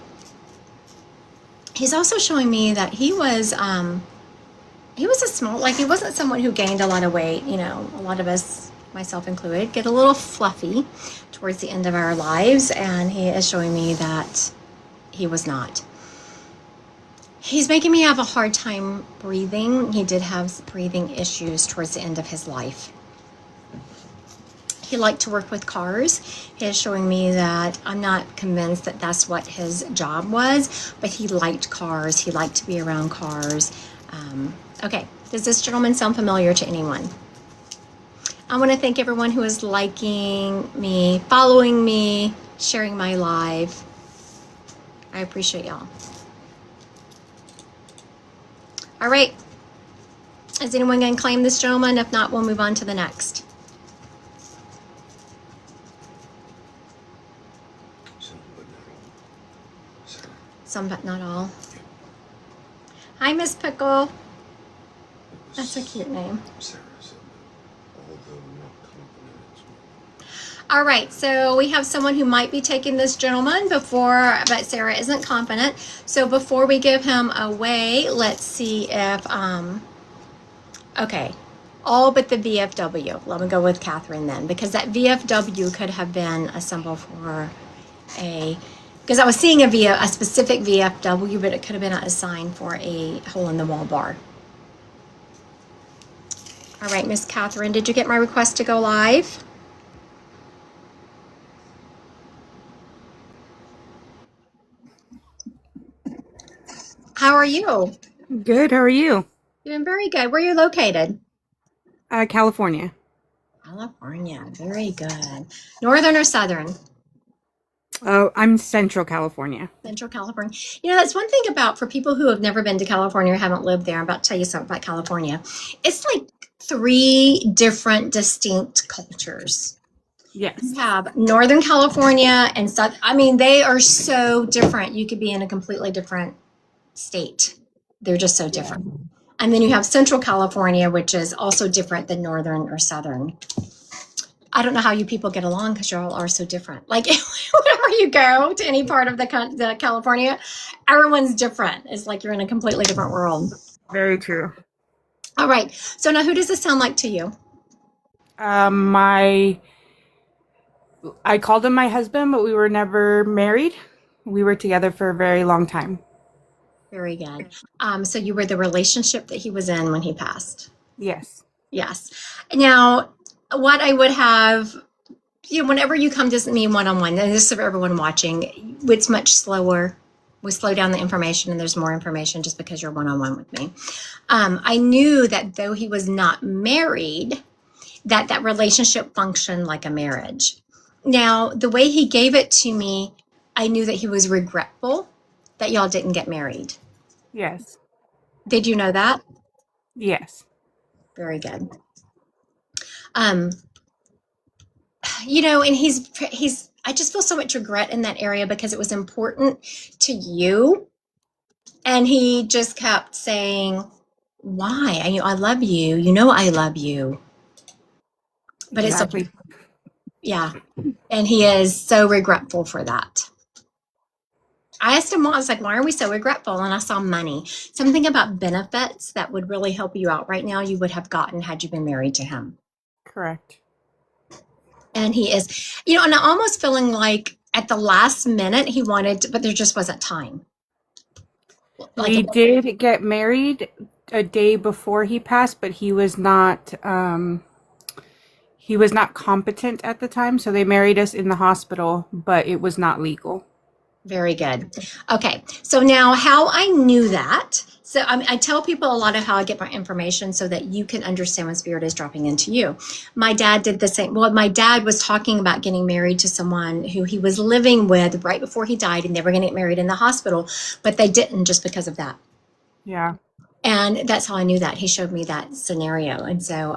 [SPEAKER 1] He's also showing me that he was a small, like, he wasn't someone who gained a lot of weight. You know, a lot of us, myself included, get a little fluffy towards the end of our lives, and he is showing me that he was not. He's making me have a hard time breathing. He did have breathing issues towards the end of his life. He liked to work with cars. He is showing me that I'm not convinced that that's what his job was, but he liked cars. He liked to be around cars. Okay, does this gentleman sound familiar to anyone? I want to thank everyone who is liking me, following me, sharing my live. I appreciate y'all. All right. Is anyone going to claim this gentleman? If not, we'll move on to the next. Some, but not all. Hi, Miss Pickle. That's a cute name. All right, so we have someone who might be taking this gentleman but Sarah isn't confident. So before we give him away, let's see if, okay, all but the VFW. Let me go with Catherine then, because that VFW could have been a symbol for because I was seeing a specific VFW, but it could have been a sign for a hole in the wall bar. All right, Miss Catherine, did you get my request to go live? How are you?
[SPEAKER 6] Good. How are you?
[SPEAKER 1] Doing very good. Where are you located?
[SPEAKER 6] California.
[SPEAKER 1] California. Very good. Northern or southern?
[SPEAKER 6] Oh, I'm Central California.
[SPEAKER 1] Central California. You know, that's one thing for people who have never been to California or haven't lived there. I'm about to tell you something about California. It's like 3 different distinct cultures.
[SPEAKER 6] Yes.
[SPEAKER 1] You have Northern California and South. I mean, they are so different. You could be in a completely different state. They're just so different. And then you have Central California, which is also different than Northern or Southern. I don't know how you people get along because you all are so different. Like, whenever you go to any part of the California, everyone's different. It's like you're in a completely different world.
[SPEAKER 6] Very true.
[SPEAKER 1] All right. So now, who does this sound like to you?
[SPEAKER 6] I called him my husband, but we were never married. We were together for a very long time.
[SPEAKER 1] Very good. So you were the relationship that he was in when he passed.
[SPEAKER 6] Yes.
[SPEAKER 1] Yes. Now, what I would have, whenever you come to me one-on-one, and this is for everyone watching, it's much slower. We slow down the information and there's more information just because you're one-on-one with me. I knew that though he was not married, that relationship functioned like a marriage. Now, the way he gave it to me, I knew that he was regretful that y'all didn't get married.
[SPEAKER 6] Yes.
[SPEAKER 1] Did you know that?
[SPEAKER 6] Yes.
[SPEAKER 1] Very good. Um, and he's I just feel so much regret in that area because it was important to you. And he just kept saying, why? I love you. You know I love you. But
[SPEAKER 6] Exactly.
[SPEAKER 1] yeah. And he is so regretful for that. I asked him, I was like, why are we so regretful? And I saw money. Something about benefits that would really help you out right now, you would have gotten had you been married to him.
[SPEAKER 6] Correct.
[SPEAKER 1] And he is, and I'm almost feeling like at the last minute he wanted, but there just wasn't time.
[SPEAKER 6] We did get married a day before he passed, but he was not competent at the time, so they married us in the hospital, but it was not legal.
[SPEAKER 1] Very good. Okay, so now how I knew that. So I tell people a lot of how I get my information so that you can understand when spirit is dropping into you. My dad did the same. Well, my dad was talking about getting married to someone who he was living with right before he died, and they were going to get married in the hospital, but they didn't just because of that.
[SPEAKER 6] Yeah.
[SPEAKER 1] And that's how I knew that. He showed me that scenario. And so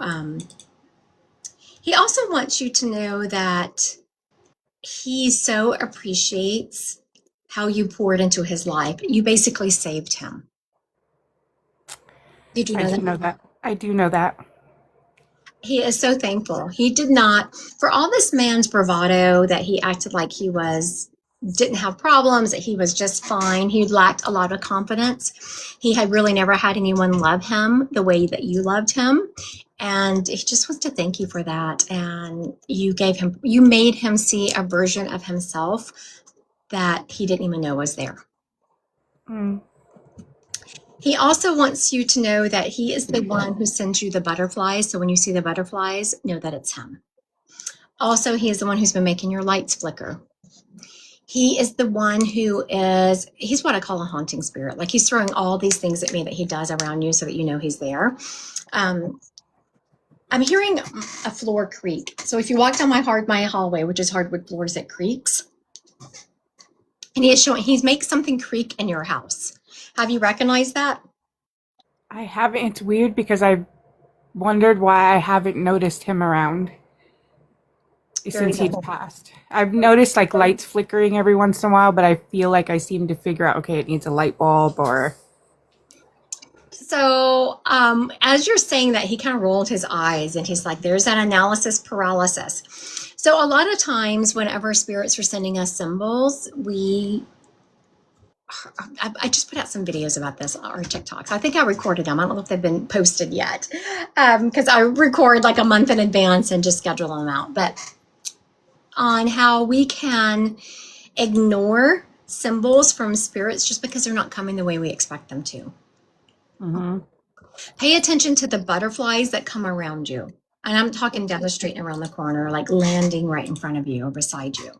[SPEAKER 1] he also wants you to know that he so appreciates how you poured into his life. You basically saved him. Did you know
[SPEAKER 6] I
[SPEAKER 1] that?
[SPEAKER 6] do know that. I do know that.
[SPEAKER 1] He is so thankful. He did not, for all this man's bravado that he acted like he didn't have problems, that he was just fine. He lacked a lot of confidence. He had really never had anyone love him the way that you loved him. And he just wants to thank you for that. And you made him see a version of himself that he didn't even know was there.
[SPEAKER 6] Mm.
[SPEAKER 1] He also wants you to know that he is the one who sends you the butterflies. So when you see the butterflies, know that it's him. Also, he is the one who's been making your lights flicker. He is the one he's what I call a haunting spirit. Like he's throwing all these things at me that he does around you so that you know he's there. I'm hearing a floor creak. So if you walk down my hallway, which is hardwood floors, it creaks. And he's makes something creak in your house. Have you recognized that?
[SPEAKER 6] I haven't. It's weird because I wondered why I haven't noticed him around since he's passed. I've noticed like lights flickering every once in a while, but I feel like I seem to figure out, okay, it needs a light bulb or...
[SPEAKER 1] So as you're saying that, he kind of rolled his eyes and he's like, there's that analysis paralysis. So a lot of times whenever spirits are sending us symbols, I just put out some videos about this on TikTok. I think I recorded them. I don't know if they've been posted yet because I record like a month in advance and just schedule them out. But on how we can ignore symbols from spirits just because they're not coming the way we expect them to.
[SPEAKER 6] Mm-hmm.
[SPEAKER 1] Pay attention to the butterflies that come around you. And I'm talking down the street and around the corner, like landing right in front of you or beside you.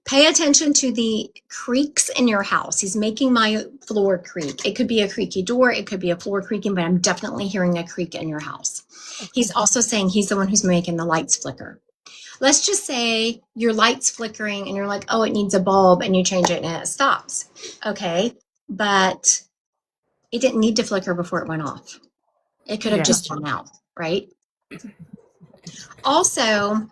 [SPEAKER 1] Pay attention to the creaks in your house. He's making my floor creak. It could be a creaky door. It could be a floor creaking, but I'm definitely hearing a creak in your house. He's also saying he's the one who's making the lights flicker. Let's just say your light's flickering and you're like, oh, it needs a bulb, and you change it and it stops. Okay, but it didn't need to flicker before it went off. It could have just gone out, right? Also,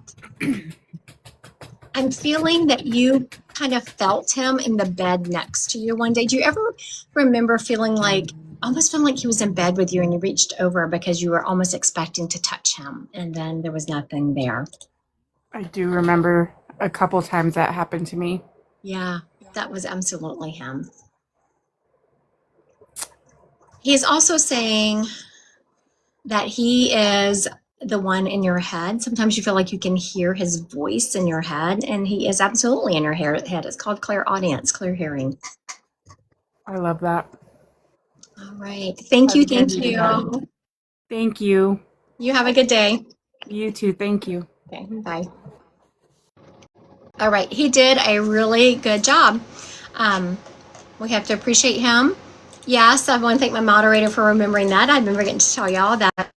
[SPEAKER 1] I'm feeling that you kind of felt him in the bed next to you one day. Do you ever remember almost feeling like he was in bed with you and you reached over because you were almost expecting to touch him and then there was nothing there?
[SPEAKER 6] I do remember a couple times that happened to me.
[SPEAKER 1] Yeah, that was absolutely him. He's also saying that he is the one in your head. Sometimes you feel like you can hear his voice in your head, and he is absolutely in your head. It's called clairaudience, clear hearing.
[SPEAKER 6] I love that.
[SPEAKER 1] All right. Thank you.
[SPEAKER 6] Thank you.
[SPEAKER 1] You have a good day.
[SPEAKER 6] You too. Thank you.
[SPEAKER 1] Okay, bye. All right. He did a really good job. We have to appreciate him. Yes, I want to thank my moderator for remembering that. I remember getting to tell y'all that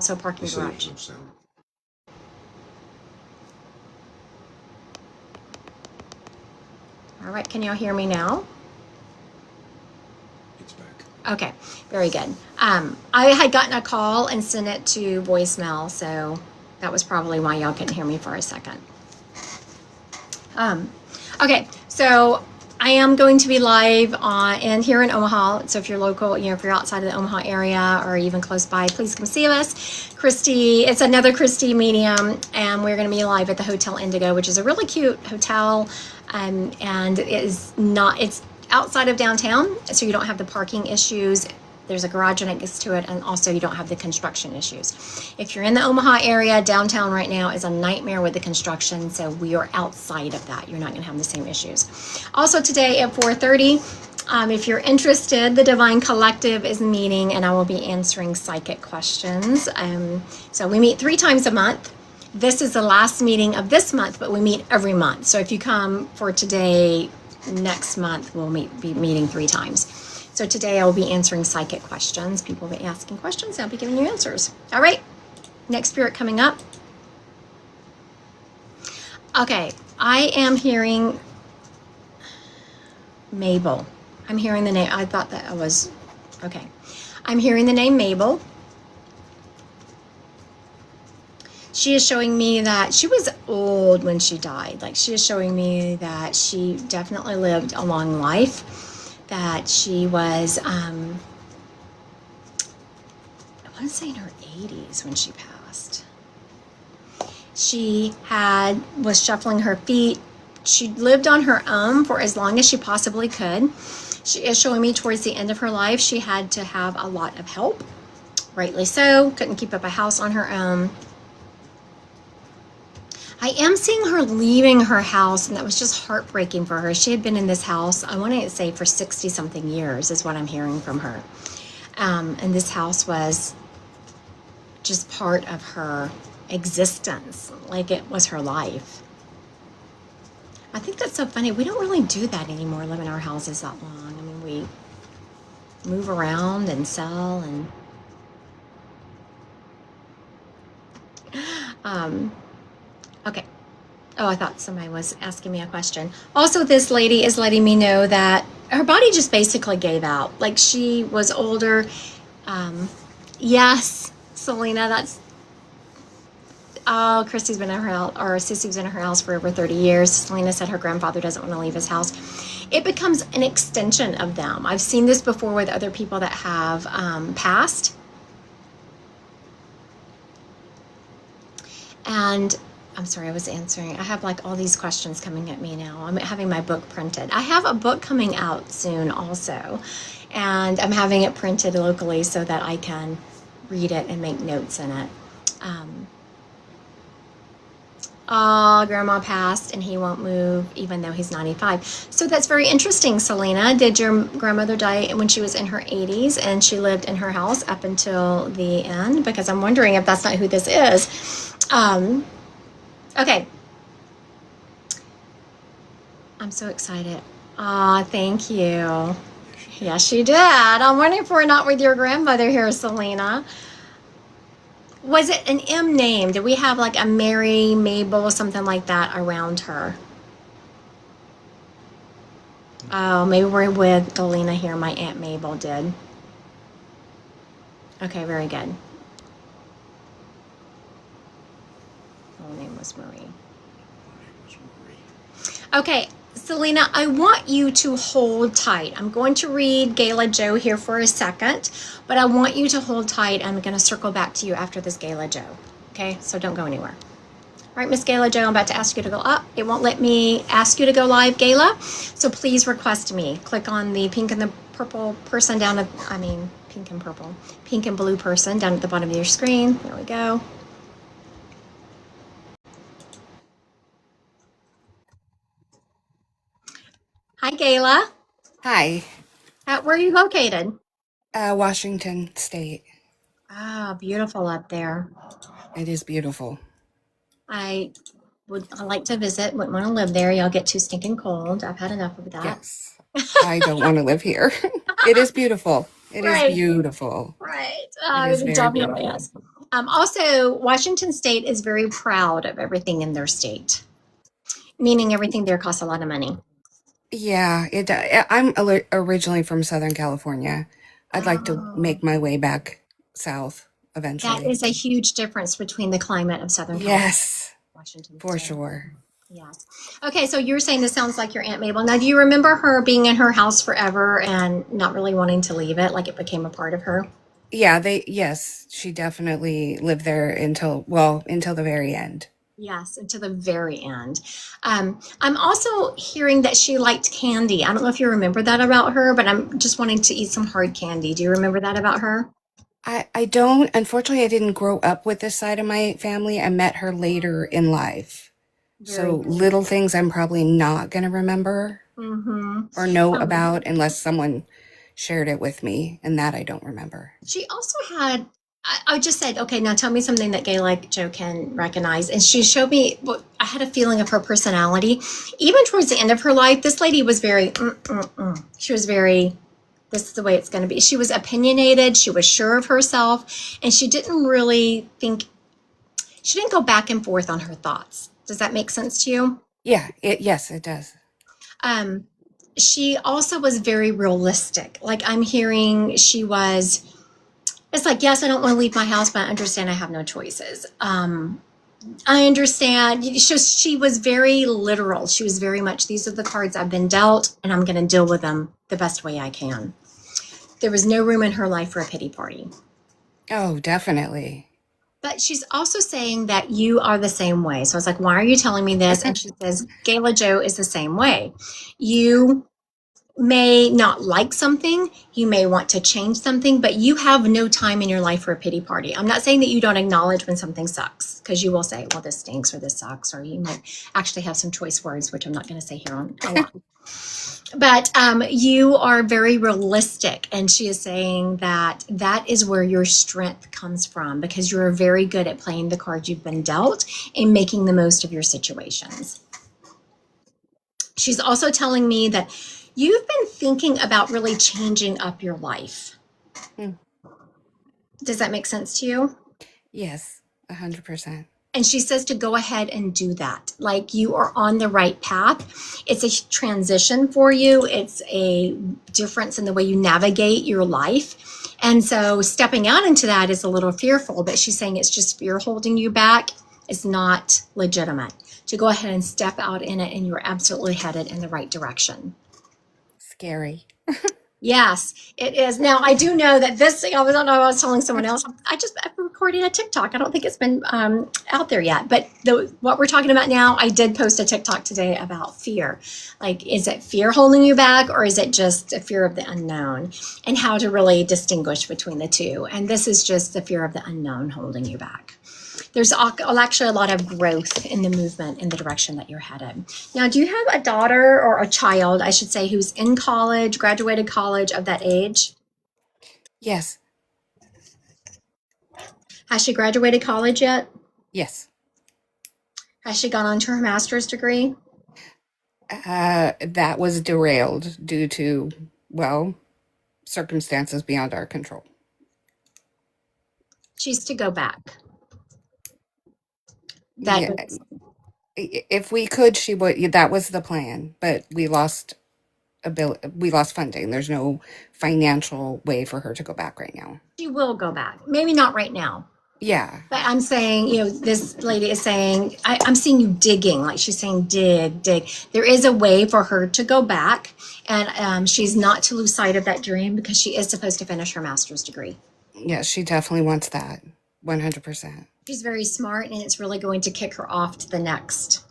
[SPEAKER 1] also a parking
[SPEAKER 7] He said it
[SPEAKER 1] garage.
[SPEAKER 7] was no sound.
[SPEAKER 1] All right, can y'all hear me now?
[SPEAKER 7] It's back.
[SPEAKER 1] Okay, very good. I had gotten a call and sent it to voicemail, so that was probably why y'all couldn't hear me for a second. Okay, so I am going to be live and here in Omaha. So if you're local, if you're outside of the Omaha area or even close by, please come see us. Christy, it's another Christy Medium, and we're going to be live at the Hotel Indigo, which is a really cute hotel, and it's outside of downtown, so you don't have the parking issues. There's a garage next to it, and also you don't have the construction issues. If you're in the Omaha area, downtown right now is a nightmare with the construction, so we are outside of that. You're not going to have the same issues. Also today at 4:30, if you're interested, the Divine Collective is meeting, and I will be answering psychic questions. So we meet 3 times a month. This is the last meeting of this month, but we meet every month. So if you come for today, next month we'll be meeting 3 times. So today I will be answering psychic questions. People will be asking questions, I'll be giving you answers. All right, next spirit coming up. Okay, I am hearing Mabel. I'm hearing the name, I thought that I was, okay. I'm hearing the name Mabel. She is showing me that she was old when she died. Like, she is showing me that she definitely lived a long life, that she was, I want to say in her 80s when she passed. She was shuffling her feet. She lived on her own for as long as she possibly could. She is showing me towards the end of her life, she had to have a lot of help. Rightly so, couldn't keep up a house on her own. I am seeing her leaving her house, and that was just heartbreaking for her. She had been in this house, I want to say, for 60-something years is what I'm hearing from her. And this house was just part of her existence, like it was her life. I think that's so funny. We don't really do that anymore, live in our houses that long. I mean, we move around and sell and... Okay. Oh, I thought somebody was asking me a question. Also, this lady is letting me know that her body just basically gave out. Like, she was older. Yes, Selena, that's... Oh, Christy's been in her house, or Sissy's been in her house for over 30 years. Selena said her grandfather doesn't want to leave his house. It becomes an extension of them. I've seen this before with other people that have passed. And I'm sorry, I was answering. I have like all these questions coming at me now. I'm having my book printed. I have a book coming out soon also, and I'm having it printed locally so that I can read it and make notes in it. Oh, Grandma passed and he won't move even though he's 95. So that's very interesting, Selena. Did your grandmother die when she was in her 80s and she lived in her house up until the end? Because I'm wondering if that's not who this is. Okay. I'm so excited. Aw, thank you. Yes, she did. I'm wondering if we're not with your grandmother here, Selena. Was it an M name? Did we have like a Mary, Mabel, something like that around her? Oh, maybe we're with Galena here. My Aunt Mabel did. Okay, very good. Her name was Marie. Okay, Selena, I want you to hold tight. I'm going to read Gayla Joe here for a second, but I want you to hold tight. I'm going to circle back to you after this Gayla Joe. Okay, so don't go anywhere. All right, Miss Gayla Joe, I'm about to ask you to go up. It won't let me ask you to go live, Gayla. So please request me. Click on the pink and the purple person down at, pink and purple, pink and blue person down at the bottom of your screen. There we go. Hi, Gayla.
[SPEAKER 8] Hi,
[SPEAKER 1] Where are you located?
[SPEAKER 8] Washington State.
[SPEAKER 1] Ah, beautiful up there.
[SPEAKER 8] It is beautiful.
[SPEAKER 1] I like to visit, wouldn't want to live there. Y'all get too stinking cold. I've had enough of that.
[SPEAKER 8] Yes. I don't want to live here. It is beautiful. It is
[SPEAKER 1] Right.
[SPEAKER 8] beautiful.
[SPEAKER 1] Right.
[SPEAKER 8] It is
[SPEAKER 1] It
[SPEAKER 8] very
[SPEAKER 1] definitely
[SPEAKER 8] beautiful.
[SPEAKER 1] is. Also, Washington State is very proud of everything in their state, meaning everything there costs a lot of money.
[SPEAKER 8] Yeah, I'm originally from Southern California. I'd like to
[SPEAKER 1] Oh,
[SPEAKER 8] make my way back south
[SPEAKER 1] that
[SPEAKER 8] eventually.
[SPEAKER 1] is a huge difference between the climate of Southern California
[SPEAKER 8] Yes,
[SPEAKER 1] and Washington
[SPEAKER 8] for
[SPEAKER 1] State.
[SPEAKER 8] sure.
[SPEAKER 1] Yes. Okay, so you're saying this sounds like your Aunt Mabel. Now, do you remember her being in her house forever and not really wanting to leave it, like it became a part of her?
[SPEAKER 8] Yeah, yes, she definitely lived there until the very end.
[SPEAKER 1] Yes, and to the very end. I'm also hearing that she liked candy. I don't know if you remember that about her, but I'm just wanting to eat some hard candy. Do you remember that about her?
[SPEAKER 8] I don't, unfortunately, I didn't grow up with this side of my family. I met her later in life.
[SPEAKER 1] Very
[SPEAKER 8] So
[SPEAKER 1] good.
[SPEAKER 8] little things I'm probably not going to remember
[SPEAKER 1] Mm-hmm.
[SPEAKER 8] or know about unless someone shared it with me, and that I don't remember.
[SPEAKER 1] She also had, I just said, okay, now tell me something that gay like Joe can recognize. And she showed me, I had a feeling of her personality. Even towards the end of her life, this lady was very, she was very, this is the way it's going to be. She was opinionated, she was sure of herself, and she didn't really think, she didn't go back and forth on her thoughts. Does that make sense to you?
[SPEAKER 8] Yeah, yes, it does.
[SPEAKER 1] She also was very realistic. Like I'm hearing she was, it's like, yes, I don't want to leave my house, but I understand I have no choices. I understand. She was very literal. She was very much, these are the cards I've been dealt, and I'm going to deal with them the best way I can. There was no room in her life for a pity party.
[SPEAKER 8] Oh, definitely.
[SPEAKER 1] But she's also saying that you are the same way. So I was like, why are you telling me this? And she says, Gayla Joe is the same way. You may not like something, you may want to change something, but you have no time in your life for a pity party. I'm not saying that you don't acknowledge when something sucks, because you will say, well, this stinks or this sucks, or you might actually have some choice words, which I'm not going to say here on a lot. But you are very realistic, and she is saying that that is where your strength comes from, because you're very good at playing the cards you've been dealt and making the most of your situations. She's also telling me that you've been thinking about really changing up your life. Does that make sense to you?
[SPEAKER 8] Yes, 100%.
[SPEAKER 1] And she says to go ahead and do that. Like you are on the right path. It's a transition for you. It's a difference in the way you navigate your life. And so stepping out into that is a little fearful, but she's saying it's just fear holding you back. It's not legitimate. To go ahead and step out in it, and you're absolutely headed in the right direction.
[SPEAKER 8] Scary.
[SPEAKER 1] Yes, it is. Now, I do know that this thing, I don't know, I was telling someone else, I'm recording a TikTok. I don't think it's been out there yet, but what we're talking about now, I did post a TikTok today about fear. Like, is it fear holding you back, or is it just a fear of the unknown, and how to really distinguish between the two? And this is just the fear of the unknown holding you back. There's actually a lot of growth in the movement in the direction that you're headed. Now, do you have a daughter, or a child, I should say, who's in college, graduated college, of that age?
[SPEAKER 8] Yes.
[SPEAKER 1] Has she graduated college yet?
[SPEAKER 8] Yes.
[SPEAKER 1] Has she gone on to her master's degree?
[SPEAKER 8] That was derailed due to, well, circumstances beyond our control.
[SPEAKER 1] She's to go back.
[SPEAKER 8] Yeah, if we could, she would. That was the plan, but we lost funding. There's no financial way for her to go back right now.
[SPEAKER 1] She will go back. Maybe not right now.
[SPEAKER 8] Yeah.
[SPEAKER 1] But I'm saying, this lady is saying, I'm seeing you digging, like she's saying, dig. There is a way for her to go back, and she's not to lose sight of that dream, because she is supposed to finish her master's degree.
[SPEAKER 8] Yeah, she definitely wants that. 100%.
[SPEAKER 1] She's very smart, and it's really going to kick her off to the next.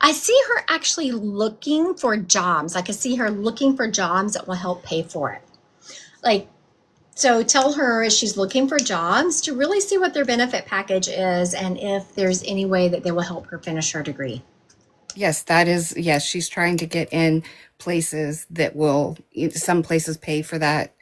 [SPEAKER 1] I see her actually looking for jobs. I can see her looking for jobs that will help pay for it. So tell her, as she's looking for jobs, to really see what their benefit package is, and if there's any way that they will help her finish her degree.
[SPEAKER 8] Yes, she's trying to get in places that will, some places pay for that.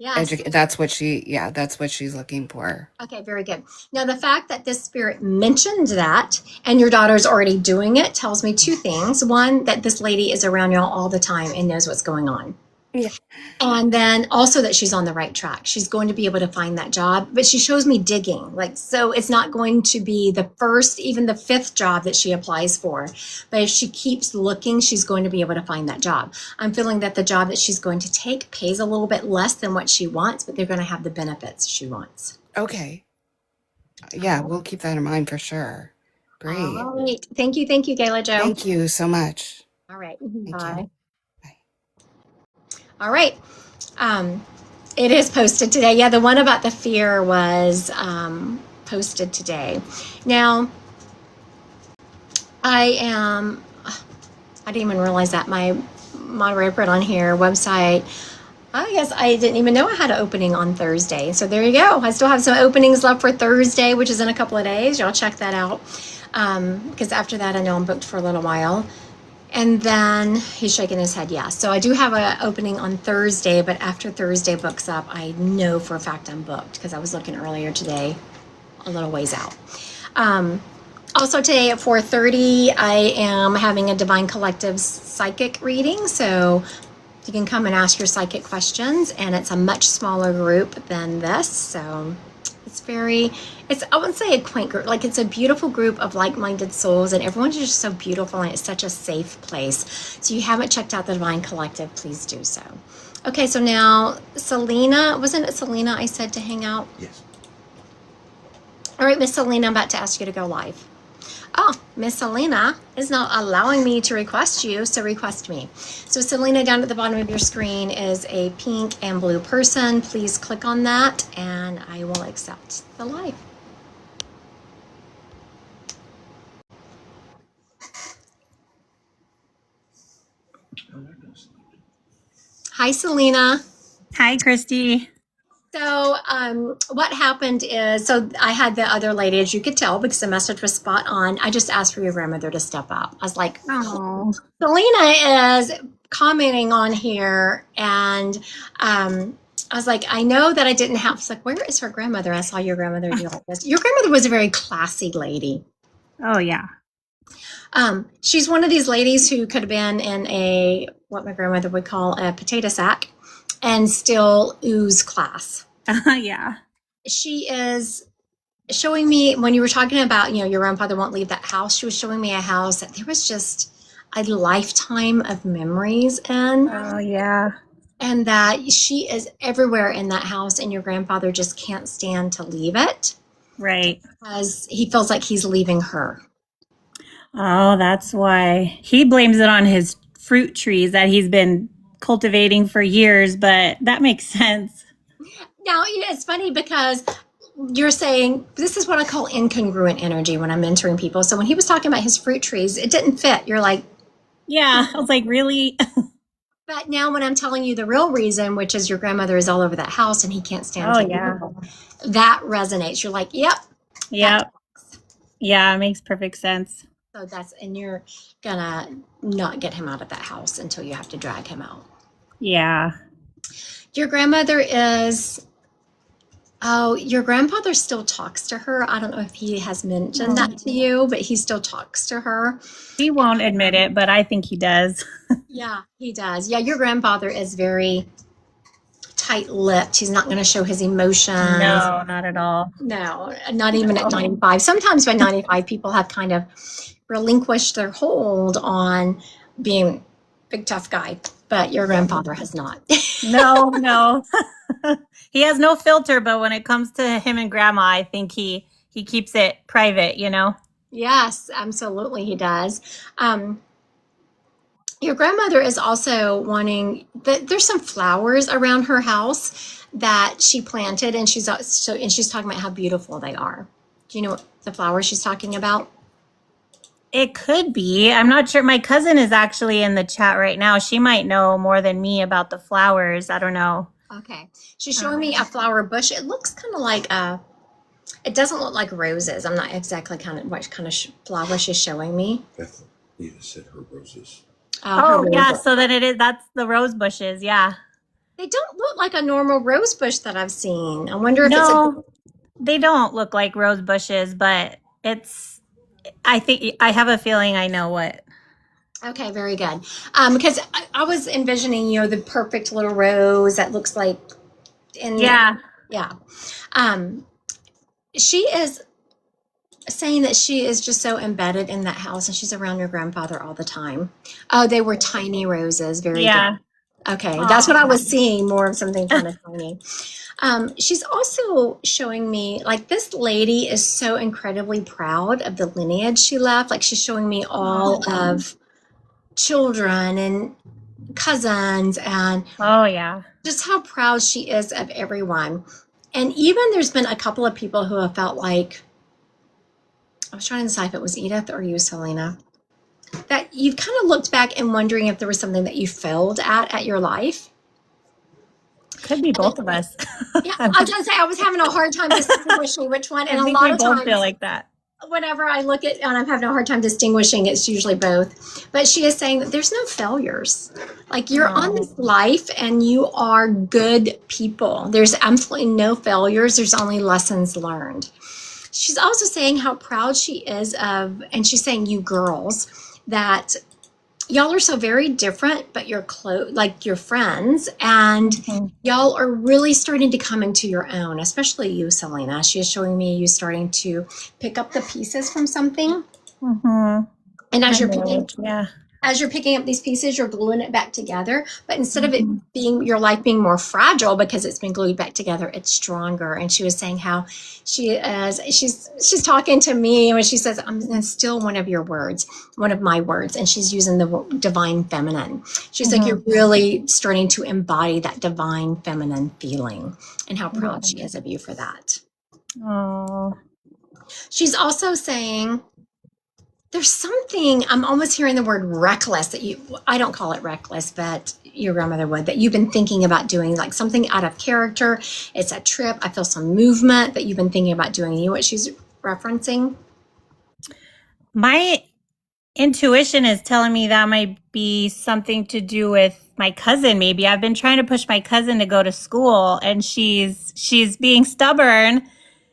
[SPEAKER 1] Yes.
[SPEAKER 8] That's what she's looking for.
[SPEAKER 1] Okay, very good. Now, the fact that this spirit mentioned that, and your daughter's already doing it, tells me two things. One, that this lady is around y'all all the time and knows what's going on.
[SPEAKER 8] Yeah.
[SPEAKER 1] And then also that she's on the right track. She's going to be able to find that job, but she shows me digging. Like, so it's not going to be the first, even the fifth job that she applies for. But if she keeps looking, she's going to be able to find that job. I'm feeling that the job that she's going to take pays a little bit less than what she wants, but they're going to have the benefits she wants.
[SPEAKER 8] Okay. Yeah, we'll keep that in mind for sure. Great.
[SPEAKER 1] All right. Thank you, Gayla Jo.
[SPEAKER 8] Thank you so much.
[SPEAKER 1] All right.
[SPEAKER 8] Thank
[SPEAKER 1] Bye.
[SPEAKER 8] you. Bye.
[SPEAKER 1] All right. It is posted today. Yeah, the one about the fear was posted today. Now, I didn't even realize that my moderator put on here website. I guess I didn't even know I had an opening on Thursday. So there you go. I still have some openings left for Thursday, which is in a couple of days. Y'all check that out. Because after that, I know I'm booked for a little while. And then he's shaking his head, yes. So I do have an opening on Thursday, but after Thursday books up, I know for a fact I'm booked because I was looking earlier today, a little ways out. Also today at 4:30, I am having a Divine Collective psychic reading. So you can come and ask your psychic questions, and it's a much smaller group than this. So I wouldn't say a quaint group, like it's a beautiful group of like-minded souls, and everyone's just so beautiful, and it's such a safe place. So if you haven't checked out the Divine Collective, please do so. Okay, so now Selena, wasn't it Selena I said to hang out?
[SPEAKER 7] Yes.
[SPEAKER 1] All right, Miss Selena, I'm about to ask you to go live. Oh, Miss Selena is not allowing me to request you, so request me. So Selena, down at the bottom of your screen is a pink and blue person. Please click on that, and I will accept the live. Hi, Selena.
[SPEAKER 9] Hi, Christy.
[SPEAKER 1] So what happened is, so I had the other lady, as you could tell, because the message was spot on. I just asked for your grandmother to step up. I was like,
[SPEAKER 9] Oh,
[SPEAKER 1] Selena is commenting on here, and I was like, I know that I didn't have. It's like, where is her grandmother? I saw your grandmother do like this. Your grandmother was a very classy lady.
[SPEAKER 9] oh yeah.
[SPEAKER 1] She's one of these ladies who could have been in what my grandmother would call a potato sack and still ooze class.
[SPEAKER 9] Yeah.
[SPEAKER 1] She is showing me, when you were talking about, your grandfather won't leave that house, she was showing me a house that there was just a lifetime of memories in.
[SPEAKER 9] Oh yeah.
[SPEAKER 1] And that she is everywhere in that house, and your grandfather just can't stand to leave it
[SPEAKER 9] Right.
[SPEAKER 1] because he feels like he's leaving her.
[SPEAKER 9] Oh, that's why he blames it on his fruit trees that he's been cultivating for years, but that makes sense.
[SPEAKER 1] Now, it's funny because you're saying, this is what I call incongruent energy when I'm mentoring people. So when he was talking about his fruit trees, it didn't fit. You're like,
[SPEAKER 9] Yeah. I was like, really?
[SPEAKER 1] but now when I'm telling you the real reason, which is your grandmother is all over that house and he can't stand
[SPEAKER 9] Oh
[SPEAKER 1] to
[SPEAKER 9] yeah.
[SPEAKER 1] leave her, that resonates. You're like, yep.
[SPEAKER 9] Yep. Yeah, it makes perfect sense.
[SPEAKER 1] So and you're gonna not get him out of that house until you have to drag him out.
[SPEAKER 9] Yeah.
[SPEAKER 1] Your grandmother your grandfather still talks to her. I don't know if he has mentioned that to you, but he still talks to her.
[SPEAKER 9] He won't admit it, but I think he does.
[SPEAKER 1] Yeah, he does. Yeah, your grandfather is very tight-lipped. He's not going to show his emotions.
[SPEAKER 9] No, not at all.
[SPEAKER 1] No, not even at 95. Sometimes by 95, people have kind of relinquished their hold on being big tough guy, but your grandfather has not.
[SPEAKER 9] No. He has no filter, but when it comes to him and grandma, I think he keeps it private,
[SPEAKER 1] Yes, absolutely he does. Your grandmother is also wanting there's some flowers around her house that she planted, and she's talking about how beautiful they are. Do you know what the flowers she's talking about?
[SPEAKER 9] It could be. I'm not sure. My cousin is actually in the chat right now. She might know more than me about the flowers. I don't know.
[SPEAKER 1] Okay. She's showing me a flower bush. It looks kind of like it doesn't look like roses. I'm not exactly what kind of flower she's showing me.
[SPEAKER 7] Beth Lita said her roses.
[SPEAKER 9] Oh, yeah. So then that's the rose bushes. Yeah.
[SPEAKER 1] They don't look like a normal rose bush that I've seen. I wonder if
[SPEAKER 9] they don't look like rose bushes, but I think I have a feeling I know what.
[SPEAKER 1] Okay, very good. Because I was envisioning, the perfect little rose that looks like
[SPEAKER 9] Yeah.
[SPEAKER 1] yeah. Um, she is saying that she is just so embedded in that house and she's around your grandfather all the time. Oh, they were tiny roses. Very
[SPEAKER 9] Yeah.
[SPEAKER 1] good. Okay, that's what I
[SPEAKER 9] Aw.
[SPEAKER 1] was seeing, more of something kind of tiny. She's also showing me, like, this lady is so incredibly proud of the lineage she left. Like, she's showing me all of children and cousins and
[SPEAKER 9] Oh, yeah.
[SPEAKER 1] just how proud she is of everyone. And even there's been a couple of people who have felt like, I was trying to decide if it was Edith or you, Selena, that you've kind of looked back and wondering if there was something that you failed at your life.
[SPEAKER 9] Could be both of us.
[SPEAKER 1] Yeah, I was gonna say I was having a hard time distinguishing which one, and
[SPEAKER 9] I
[SPEAKER 1] a
[SPEAKER 9] think
[SPEAKER 1] lot
[SPEAKER 9] we
[SPEAKER 1] of
[SPEAKER 9] both
[SPEAKER 1] times,
[SPEAKER 9] feel like that.
[SPEAKER 1] whenever I look at and I'm having a hard time distinguishing, it's usually both. But she is saying that there's no failures. Like, you're on this life and you are good people. There's absolutely no failures. There's only lessons learned. She's also saying how proud she is of, and she's saying, you girls, that y'all are so very different, but you're close, like you're friends, and y'all are really starting to come into your own, especially you, Selena. She is showing me you starting to pick up the pieces from something.
[SPEAKER 9] Mm-hmm.
[SPEAKER 1] And as you're picking up these pieces, you're gluing it back together. But instead of it being your life being more fragile because it's been glued back together, it's stronger. And she was saying how she's talking to me when she says, I'm going to steal one of your words, one of my words. And she's using the divine feminine. She's like, you're really starting to embody that divine feminine feeling, and how proud she is of you for that.
[SPEAKER 9] Oh.
[SPEAKER 1] She's also saying, there's something, I'm almost hearing the word reckless that I don't call it reckless, but your grandmother would, that you've been thinking about doing, like something out of character. It's a trip. I feel some movement that you've been thinking about doing. You know what she's referencing?
[SPEAKER 9] My intuition is telling me that might be something to do with my cousin. Maybe I've been trying to push my cousin to go to school, and she's being stubborn.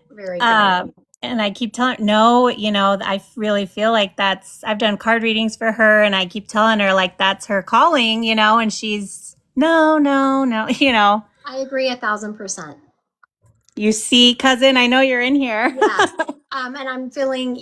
[SPEAKER 1] Very good.
[SPEAKER 9] And I keep telling, no, I really feel like I've done card readings for her, and I keep telling her like that's her calling, and she's no.
[SPEAKER 1] I agree 1,000%.
[SPEAKER 9] You see, cousin, I know you're in here.
[SPEAKER 1] Yes. And I'm feeling,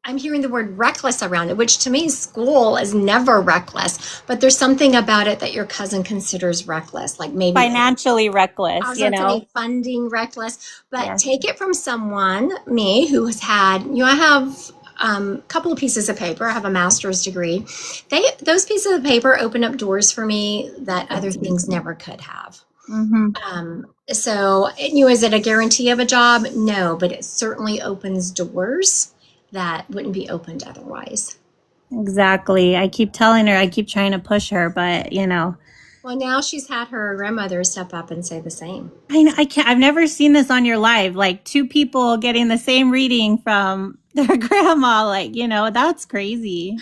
[SPEAKER 1] I'm hearing the word reckless around it, which to me, school is never reckless, but there's something about it that your cousin considers reckless, like maybe
[SPEAKER 9] financially reckless,
[SPEAKER 1] I was going to say funding reckless, but take it from someone, me, who has had, I have a couple of pieces of paper. I have a master's degree. Those pieces of paper open up doors for me that other things never could have. So, is it a guarantee of a job? No, but it certainly opens doors that wouldn't be opened otherwise.
[SPEAKER 9] Exactly. I keep telling her, I keep trying to push her, but
[SPEAKER 1] Well, now she's had her grandmother step up and say the same.
[SPEAKER 9] I know. I've never seen this on your live, like two people getting the same reading from their grandma. Like, that's crazy.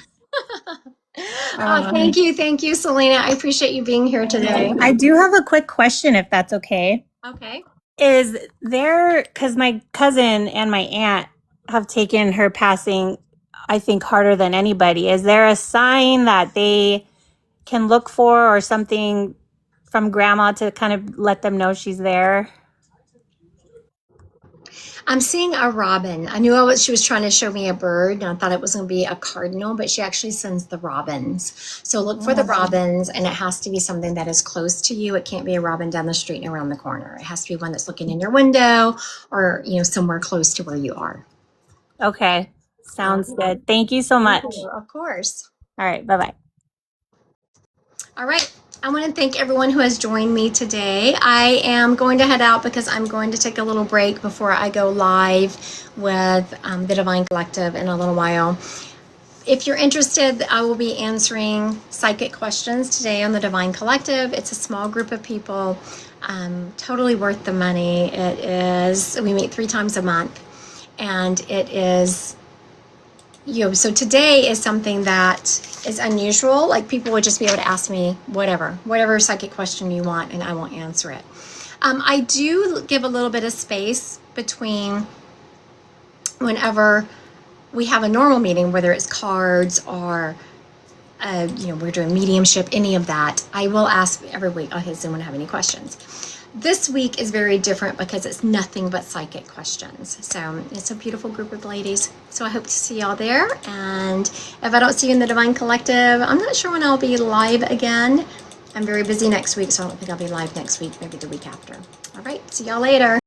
[SPEAKER 1] Thank you, Selena. I appreciate you being here today.
[SPEAKER 9] I do have a quick question, if that's okay.
[SPEAKER 1] Okay.
[SPEAKER 9] Is there, because my cousin and my aunt have taken her passing, I think, harder than anybody. Is there a sign that they can look for, or something from grandma to kind of let them know she's there?
[SPEAKER 1] I'm seeing a robin. I knew she was trying to show me a bird, and I thought it was going to be a cardinal, but she actually sends the robins. So look for the robins, and it has to be something that is close to you. It can't be a robin down the street and around the corner. It has to be one that's looking in your window, or somewhere close to where you are.
[SPEAKER 9] Okay. Sounds good. Thank you so much.
[SPEAKER 1] Of course.
[SPEAKER 9] All right. Bye-bye.
[SPEAKER 1] All right. I want to thank everyone who has joined me today. I am going to head out because I'm going to take a little break before I go live with the Divine Collective in a little while. If you're interested, I will be answering psychic questions today on the Divine Collective. It's a small group of people, totally worth the money. We meet 3 times a month, and it is, so today is something that is unusual. Like, people would just be able to ask me whatever psychic question you want, and I will answer it. I do give a little bit of space between whenever we have a normal meeting, whether it's cards or we're doing mediumship, any of that, I will ask every week, okay, does anyone have any questions? This week is very different because it's nothing but psychic questions. So it's a beautiful group of ladies. So I hope to see y'all there. And if I don't see you in the Divine Collective, I'm not sure when I'll be live again. I'm very busy next week, so I don't think I'll be live next week, maybe the week after. All right, see y'all later.